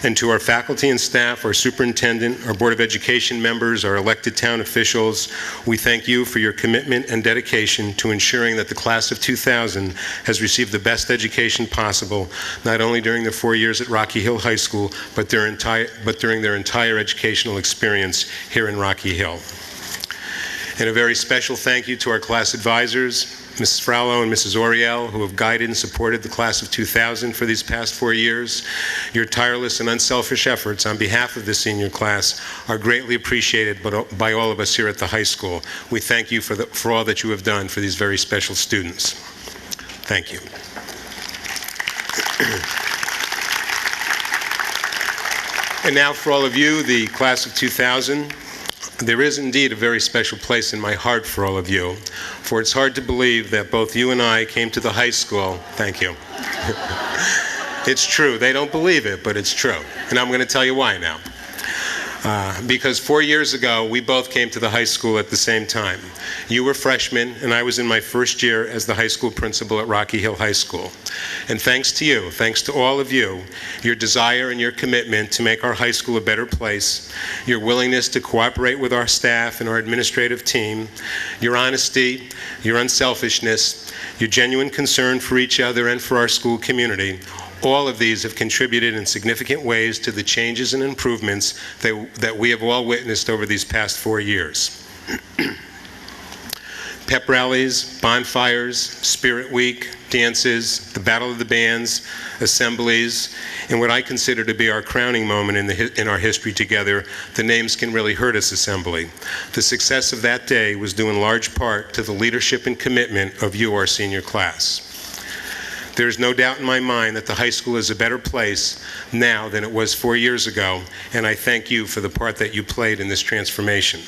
Speaker 2: And to our faculty and staff, our superintendent, our Board of Education members, our elected town officials, we thank you for your commitment and dedication to ensuring that the class of 2000 has received the best education possible, not only during the 4 years at Rocky Hill High School, but during their entire educational experience here in Rocky Hill. And a very special thank you to our class advisors, Mrs. Fraulo and Mrs. Oriel, who have guided and supported the class of 2000 for these past 4 years. Your tireless and unselfish efforts on behalf of the senior class are greatly appreciated by all of us here at the high school. We thank you for all that you have done for these very special students. Thank you. And now for all of you, the class of 2000, there is indeed a very special place in my heart for all of you, for it's hard to believe that both you and I came to the high school. Thank you. It's true. They don't believe it, but it's true. And I'm going to tell you why now. Because 4 years ago, we both came to the high school at the same time. You were freshmen, and I was in my first year as the high school principal at Rocky Hill High School. And thanks to you, thanks to all of you, your desire and your commitment to make our high school a better place, your willingness to cooperate with our staff and our administrative team, your honesty, your unselfishness, your genuine concern for each other and for our school community, all of these have contributed in significant ways to the changes and improvements that we have all witnessed over these past 4 years. Pep rallies, bonfires, Spirit Week, dances, the Battle of the Bands, assemblies, and what I consider to be our crowning moment in our history together, the Names Can Really Hurt Us Assembly. The success of that day was due in large part to the leadership and commitment of you, our senior class. There's no doubt in my mind that the high school is a better place now than it was 4 years ago, and I thank you for the part that you played in this transformation.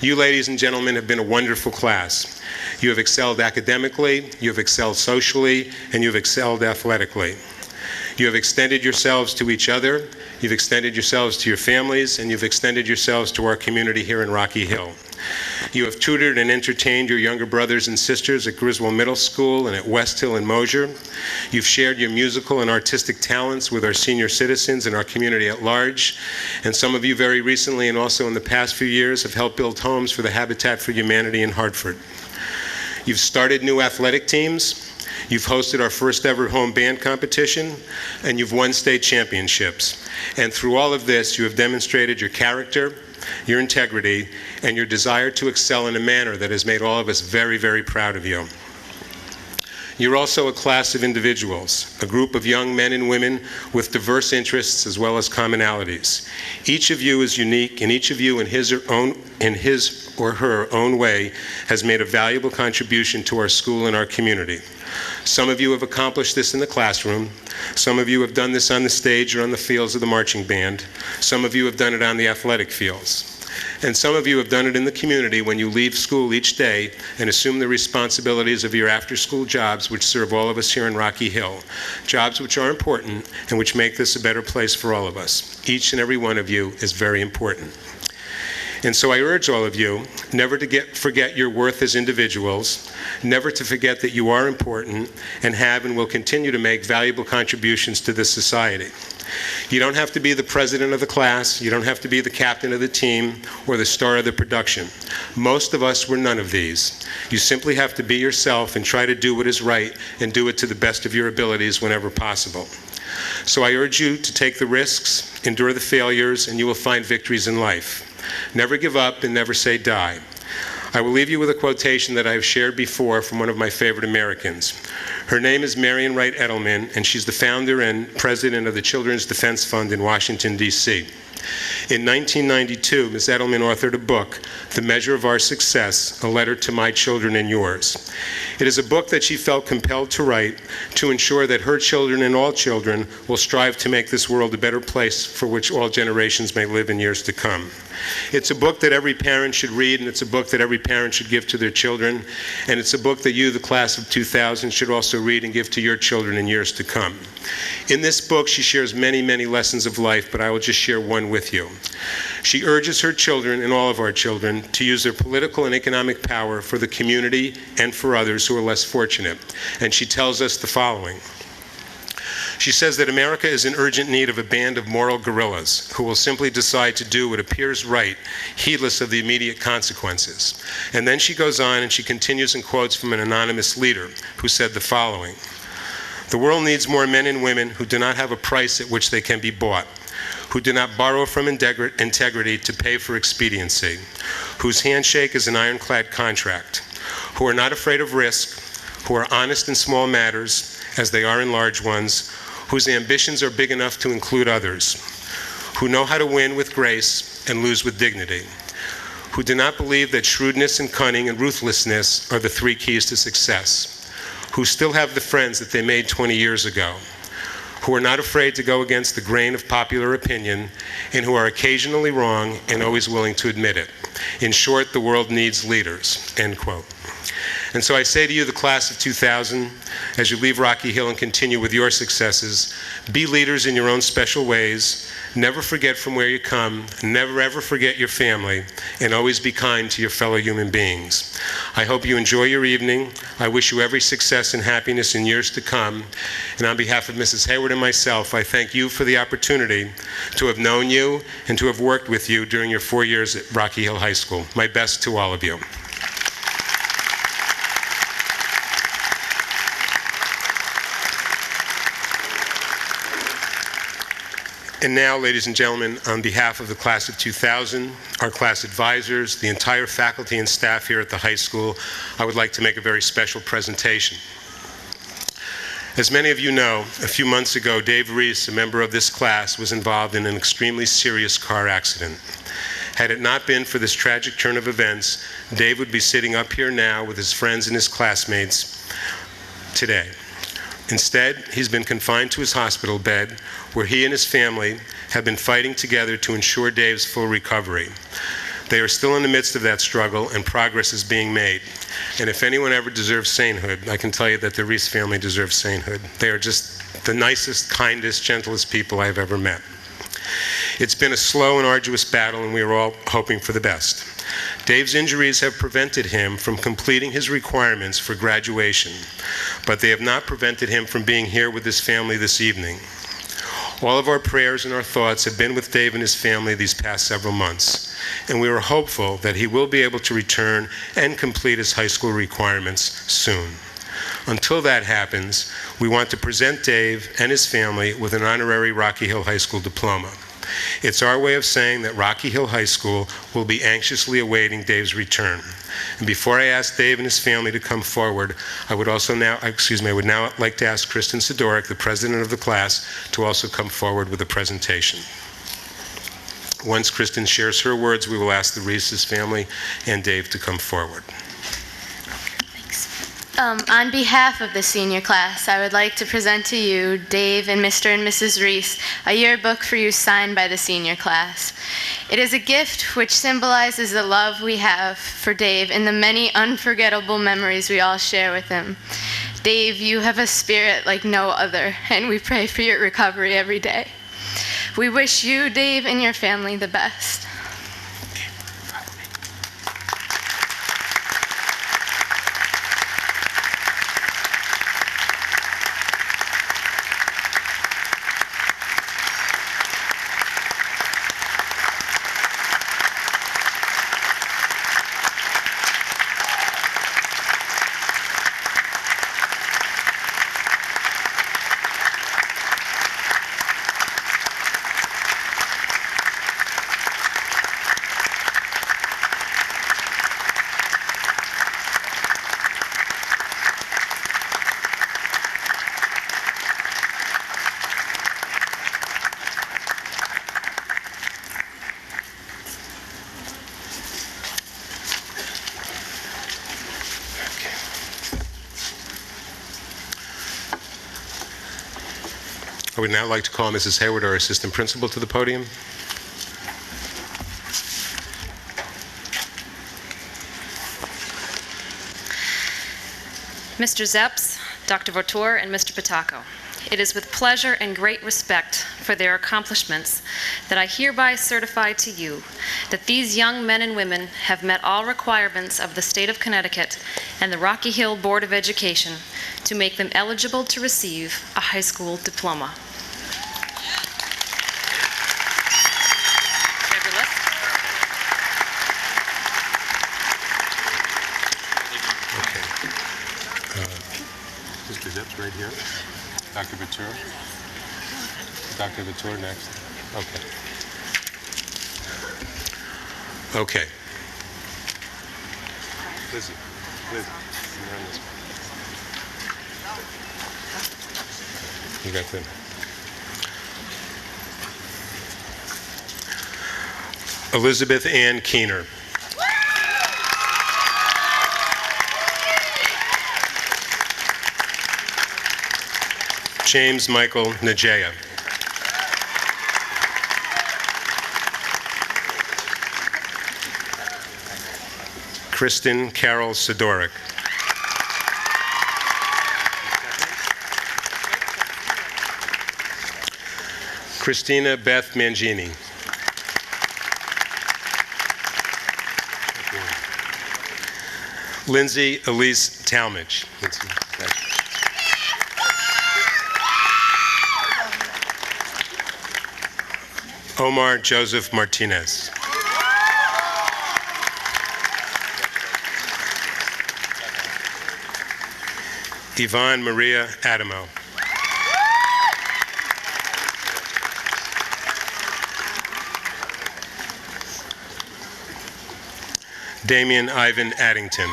Speaker 2: You, ladies and gentlemen, have been a wonderful class. You have excelled academically, you have excelled socially, and you have excelled athletically. You have extended yourselves to each other, you've extended yourselves to your families, and you've extended yourselves to our community here in Rocky Hill. You have tutored and entertained your younger brothers and sisters at Griswold Middle School and at West Hill and Mosier. You've shared your musical and artistic talents with our senior citizens and our community at large. And some of you very recently and also in the past few years have helped build homes for the Habitat for Humanity in Hartford. You've started new athletic teams, You've hosted our first ever home band competition, and you've won state championships. And through all of this, you have demonstrated your character, your integrity, and your desire to excel in a manner that has made all of us very, very proud of you. You're also a class of individuals, a group of young men and women with diverse interests as well as commonalities. Each of you is unique, and each of you in his or her own way has made a valuable contribution to our school and our community. Some of you have accomplished this in the classroom. Some of you have done this on the stage or on the fields of the marching band. Some of you have done it on the athletic fields. And some of you have done it in the community when you leave school each day and assume the responsibilities of your after-school jobs, which serve all of us here in Rocky Hill. Jobs which are important and which make this a better place for all of us. Each and every one of you is very important. And so I urge all of you never to forget your worth as individuals, never to forget that you are important and have and will continue to make valuable contributions to this society. You don't have to be the president of the class, you don't have to be the captain of the team, or the star of the production. Most of us were none of these. You simply have to be yourself and try to do what is right and do it to the best of your abilities whenever possible. So I urge you to take the risks, endure the failures, and you will find victories in life. Never give up and never say die. I will leave you with a quotation that I have shared before from one of my favorite Americans. Her name is Marian Wright Edelman, and she's the founder and president of the Children's Defense Fund in Washington, D.C. In 1992, Ms. Edelman authored a book, The Measure of Our Success, A Letter to My Children and Yours. It is a book that she felt compelled to write to ensure that her children and all children will strive to make this world a better place for which all generations may live in years to come. It's a book that every parent should read, and it's a book that every parent should give to their children, and it's a book that you, the class of 2000, should also read and give to your children in years to come. In this book, she shares many, many lessons of life, but I will just share one with you. She urges her children, and all of our children, to use their political and economic power for the community and for others who are less fortunate. And she tells us the following. She says that America is in urgent need of a band of moral guerrillas who will simply decide to do what appears right, heedless of the immediate consequences. And then she goes on and she continues and quotes from an anonymous leader who said the following. The world needs more men and women who do not have a price at which they can be bought, who do not borrow from integrity to pay for expediency, whose handshake is an ironclad contract, who are not afraid of risk, who are honest in small matters as they are in large ones, whose ambitions are big enough to include others, who know how to win with grace and lose with dignity, who do not believe that shrewdness and cunning and ruthlessness are the three keys to success, who still have the friends that they made 20 years ago, who are not afraid to go against the grain of popular opinion, and who are occasionally wrong and always willing to admit it. In short, the world needs leaders, end quote. And so I say to you, the class of 2000, as you leave Rocky Hill and continue with your successes, be leaders in your own special ways, never forget from where you come, never ever forget your family, and always be kind to your fellow human beings. I hope you enjoy your evening. I wish you every success and happiness in years to come. And on behalf of Mrs. Hayward and myself, I thank you for the opportunity to have known you and to have worked with you during your 4 years at Rocky Hill High School. My best to all of you. And now, ladies and gentlemen, on behalf of the class of 2000, our class advisors, the entire faculty and staff here at the high school, I would like to make a very special presentation. As many of you know, a few months ago, Dave Reese, a member of this class, was involved in an extremely serious car accident. Had it not been for this tragic turn of events, Dave would be sitting up here now with his friends and his classmates today. Instead, he's been confined to his hospital bed, where he and his family have been fighting together to ensure Dave's full recovery. They are still in the midst of that struggle, and progress is being made. And if anyone ever deserves sainthood, I can tell you that the Reese family deserves sainthood. They are just the nicest, kindest, gentlest people I've ever met. It's been a slow and arduous battle, and we are all hoping for the best. Dave's injuries have prevented him from completing his requirements for graduation, but they have not prevented him from being here with his family this evening. All of our prayers and our thoughts have been with Dave and his family these past several months, and we are hopeful that he will be able to return and complete his high school requirements soon. Until that happens, we want to present Dave and his family with an honorary Rocky Hill High School diploma. It's our way of saying that Rocky Hill High School will be anxiously awaiting Dave's return. And before I ask Dave and his family to come forward, I would now like to ask Kristen Sidorik, the president of the class, to also come forward with a presentation. Once Kristen shares her words, we will ask the Reese's family and Dave to come forward.
Speaker 3: On behalf of the senior class, I would like to present to you, Dave and Mr. and Mrs. Reese, a yearbook for you signed by the senior class. It is a gift which symbolizes the love we have for Dave and the many unforgettable memories we all share with him. Dave, you have a spirit like no other, and we pray for your recovery every day. We wish you, Dave, and your family the best.
Speaker 2: I would now like to call Mrs. Hayward, our assistant principal, to the podium.
Speaker 1: Mr. Zepps, Dr. Votour, and Mr. Patako, it is with pleasure and great respect for their accomplishments that I hereby certify to you that these young men and women have met all requirements of the state of Connecticut and the Rocky Hill Board of Education to make them eligible to receive a high school diploma. Grab your list.
Speaker 2: Mr. Zepps right here. Dr. Votour. Dr. Votour next. Okay. Okay. Lizzie, you're on this one. You got them. Elizabeth Ann Keener. James Michael Najea. Kristen Carol Sidorik. Christina Beth Mangini. Lindsay Elise Talmadge. Omar Joseph Martinez. Yvonne Maria Adamo. Damian Ivan Addington.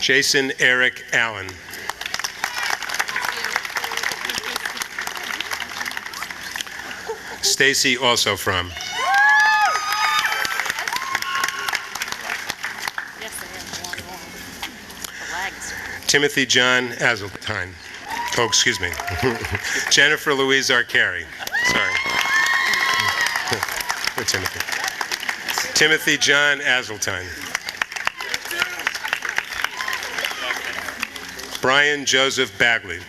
Speaker 2: Jason Eric Allen. Stacy also from. Timothy John Azeltine. Oh, excuse me. Jennifer Louise Arcari. Sorry. Poor Timothy. Timothy John Azeltine. Brian Joseph Bagley.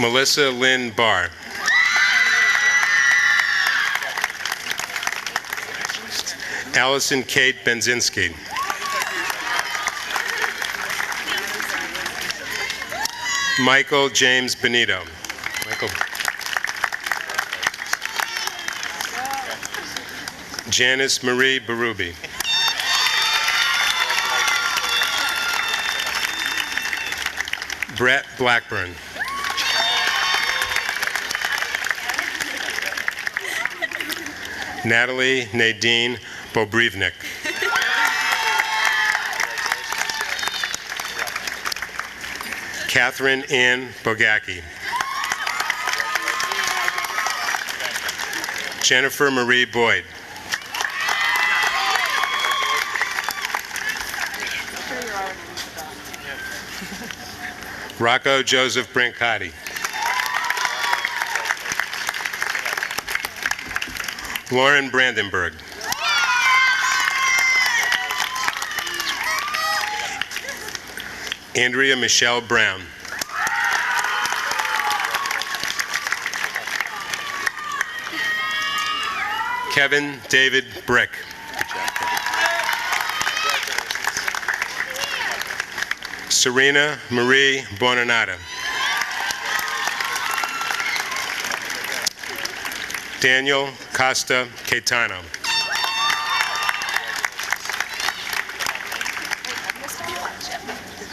Speaker 2: Melissa Lynn Barr. Allison Kate Benzinski. Michael James Benito. Michael. Janice Marie Berube. Brett Blackburn. Natalie Nadine Bobrivnik. Catherine Ann Bogacki. Jennifer Marie Boyd. Rocco Joseph Brancotti. Lauren Brandenburg. Andrea Michelle Brown. Kevin David Brick. Serena Marie Bonanata. Daniel Costa Caetano.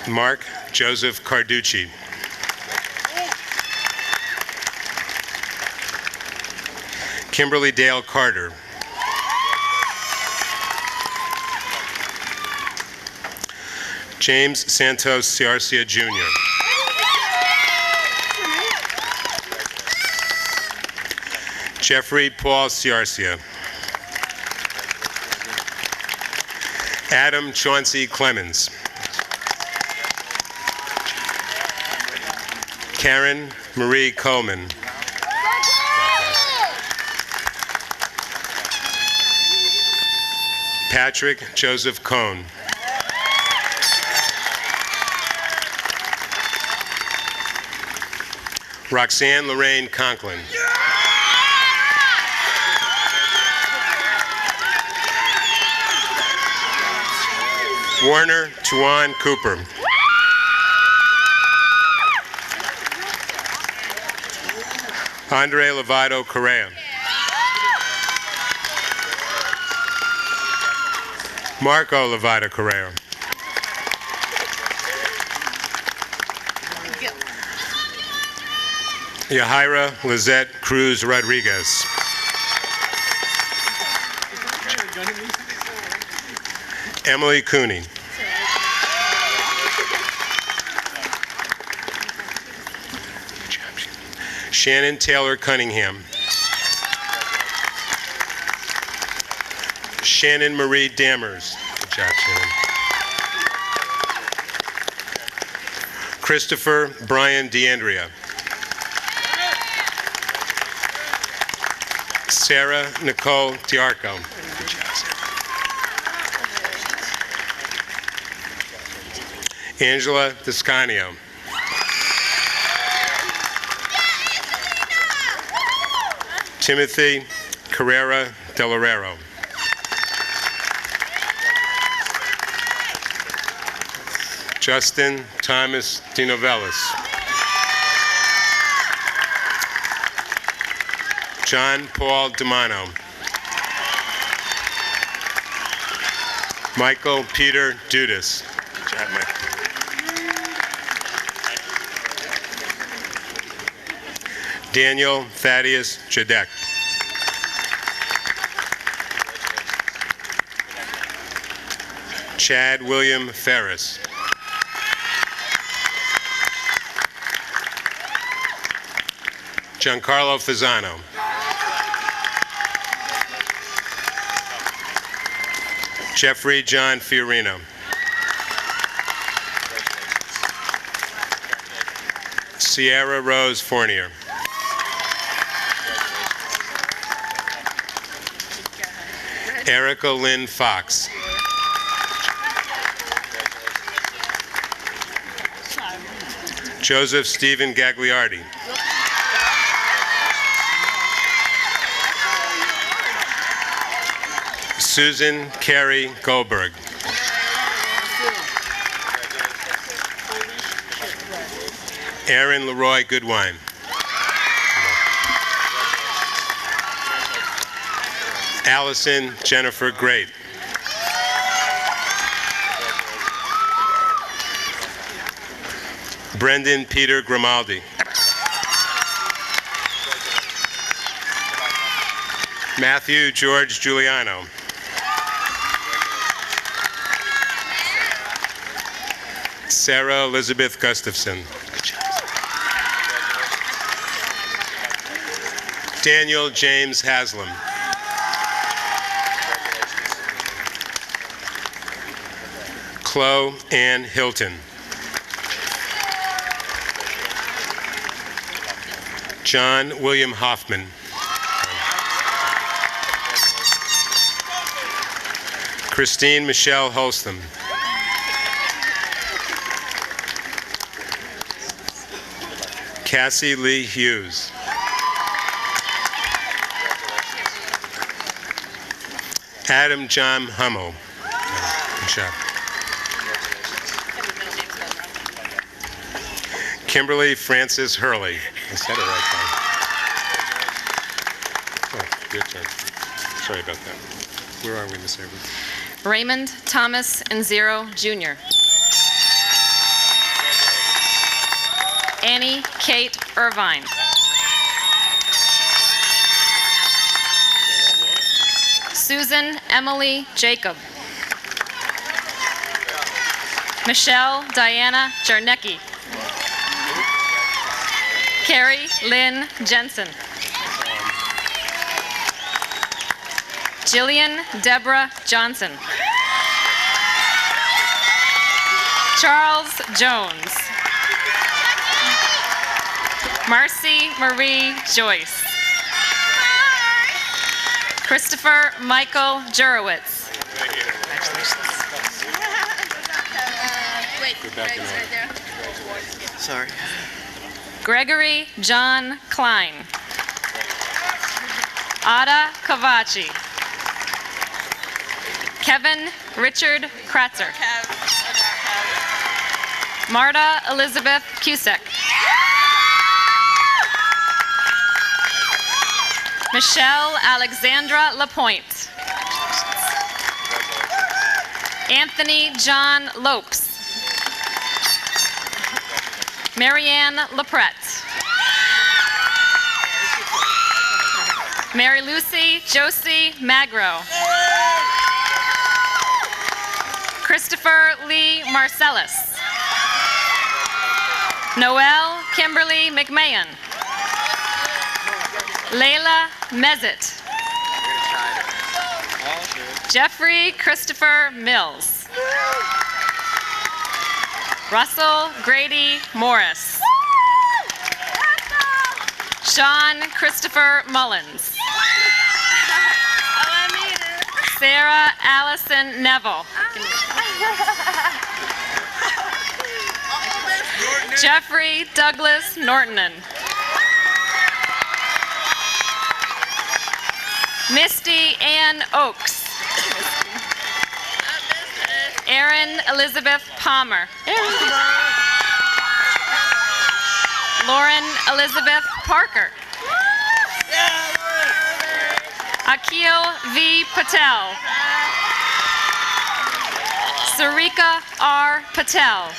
Speaker 2: Mark Joseph Carducci. Kimberly Dale Carter. James Santos Ciarcia Jr. Jeffrey Paul Ciarcia. Adam Chauncey Clemens. Karen Marie Coleman. Patrick Joseph Cohn. Roxanne Lorraine Conklin. Warner Tuan Cooper. Andre Lovato Correa. Marco Lovato Correa. Yahaira Lizette Cruz Rodriguez. Emily Cooney. Shannon Taylor Cunningham. Shannon Marie Dammers. Good job, Shannon. Christopher Brian DeAndrea. Sarah Nicole Diarco. Angela Descanio. Timothy Carrera Delarero. Justin Thomas DiNovellis. John Paul DeMano. Michael Peter Dudas. Good job, Mike. Daniel Thaddeus Jadek. Chad William Ferris. Giancarlo Fasano. Jeffrey John Fiorino. Sierra Rose Fournier. Erica Lynn Fox. Joseph Stephen Gagliardi. Susan Carey Goldberg. Aaron Leroy Goodwine. Allison Jennifer Great. Brendan Peter Grimaldi. Matthew George Giuliano. Sarah Elizabeth Gustafson. Daniel James Haslam. Chloe Ann Hilton. John William Hoffman. Christine Michelle Holston. Cassie Lee Hughes. Adam John Hummel. Good job. Kimberly Frances Hurley. I said it right, Tom. Oh, your turn. Sorry about that. Where are we, Miss Hayward?
Speaker 1: Raymond Thomas Nzero, Jr. Annie Kate Irvine. Susan Emily Jacob. Michelle Diana Jarnecki. Carrie Lynn Jensen. Jillian Deborah Johnson. Charles Jones. Marcy Marie Joyce. Christopher Michael Jurowitz.
Speaker 8: Sorry.
Speaker 1: Gregory John Klein. Ada Kavachi. Kevin Richard Kratzer. Marta Elizabeth Cusick. Michelle Alexandra Lapointe. Anthony John Lopes. Marianne Laprette. Mary Lucy Josie Magro. Christopher Lee Marcellus. Noelle Kimberly McMahon. Layla Mezit. Jeffrey Christopher Mills. Russell Grady Morris. Sean Christopher Mullins. Sarah Allison Neville. Jeffrey Douglas Nortonen. Misty Ann Oakes. Erin Elizabeth Palmer. Lauren Elizabeth Parker. Akil V. Patel. Sarika R. Patel.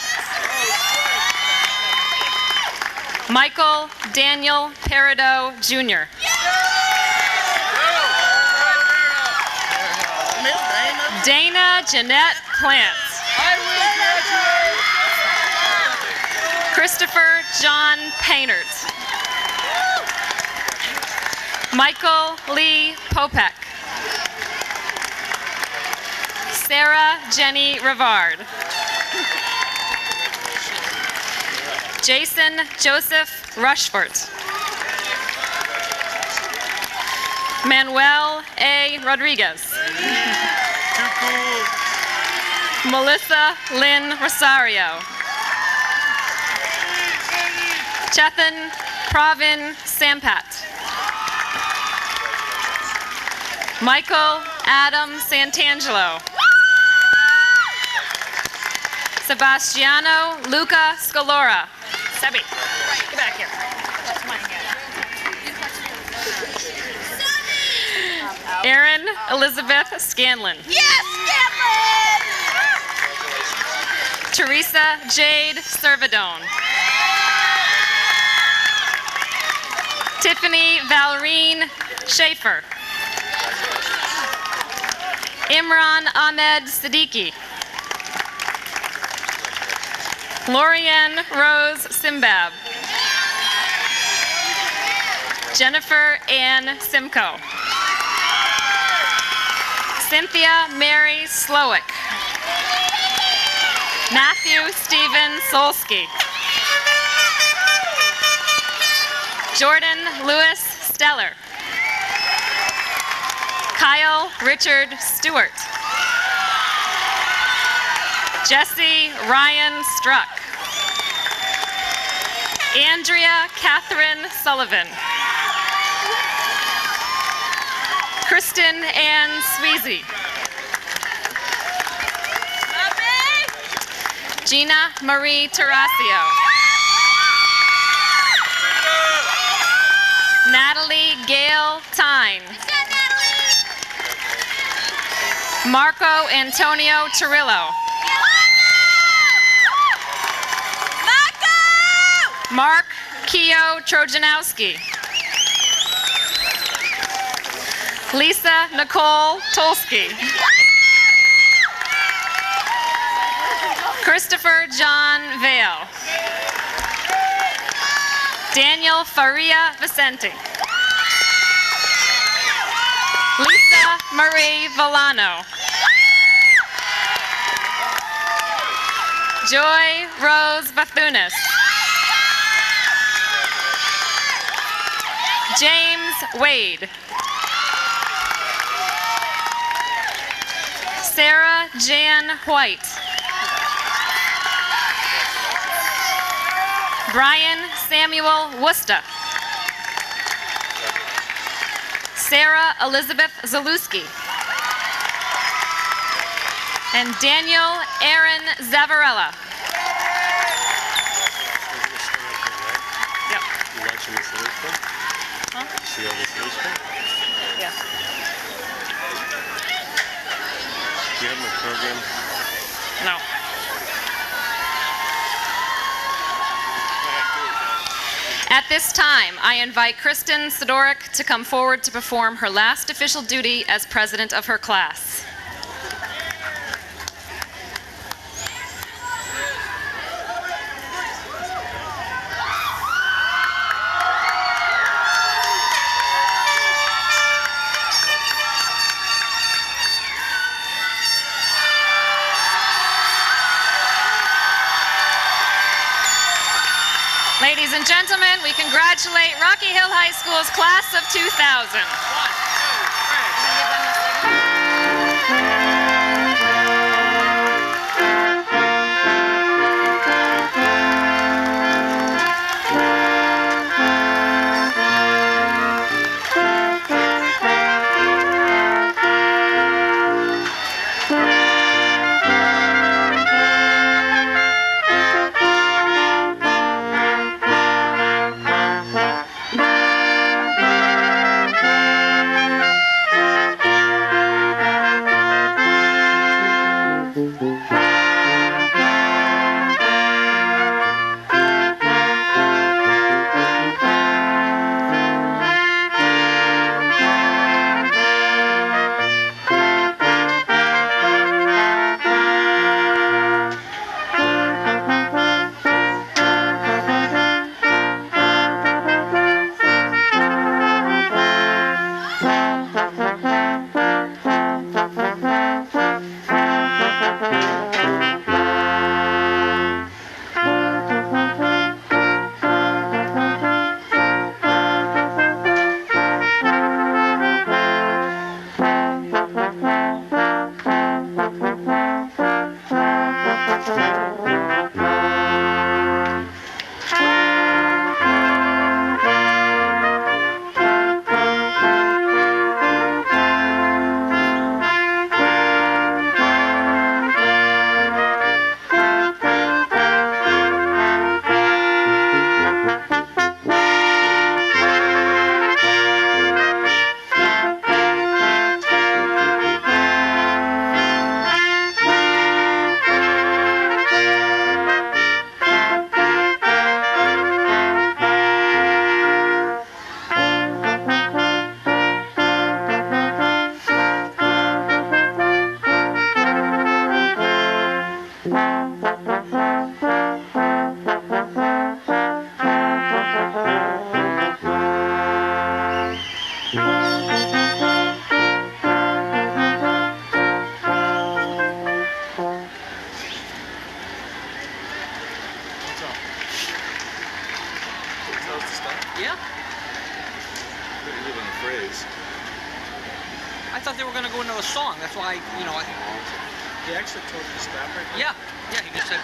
Speaker 1: Michael Daniel Peridot, Jr. Dana Jeanette Plant. Christopher John Painert. Michael Lee Popek. Sarah Jenny Rivard. Jason Joseph Rushfort. Manuel A. Rodriguez. Melissa Lynn Rosario. Chethan Pravin Sampat. Michael Adam Santangelo. Sebastiano Luca Scalora. Sebi, get back here. Come on. Erin Elizabeth Scanlon.
Speaker 3: Yes, Scanlon!
Speaker 1: Teresa Jade Servidone. Tiffany Valreen Schaefer. Imran Ahmed Siddiqui. Lorianne Rose Simbab. Jennifer Ann Simcoe. Cynthia Mary Slowick. Matthew Stephen Solsky. Jordan Lewis Steller. Kyle Richard Stewart. Jesse Ryan Struck. Andrea Catherine Sullivan. Kristen Ann Sweezy. Gina Marie Tarasio. Natalie Gail Tyne. Marco Antonio Torillo. Mark Keo Trojanowski. Lisa Nicole Tolsky. Christopher John Vale. Daniel Faria Vicente. Lisa Marie Villano. Joy Rose Bathunis. James Wade. Sarah Jan White. Brian Samuel Worcester. Sarah Elizabeth Zalewski. And Daniel Aaron Zavarella. Yep.
Speaker 2: You watching this list?
Speaker 1: Huh?
Speaker 2: You see all this list?
Speaker 1: Yeah.
Speaker 2: Do you have my program?
Speaker 1: No. At this time, I invite Kristen Sidoric to come forward to perform her last official duty as president of her class. Ladies and gentlemen, we congratulate Rocky Hill High School's class of 2000.
Speaker 12: Yeah? I thought they were going to go into a song. That's why,
Speaker 4: He actually told you to stop right
Speaker 12: Yeah, he just said,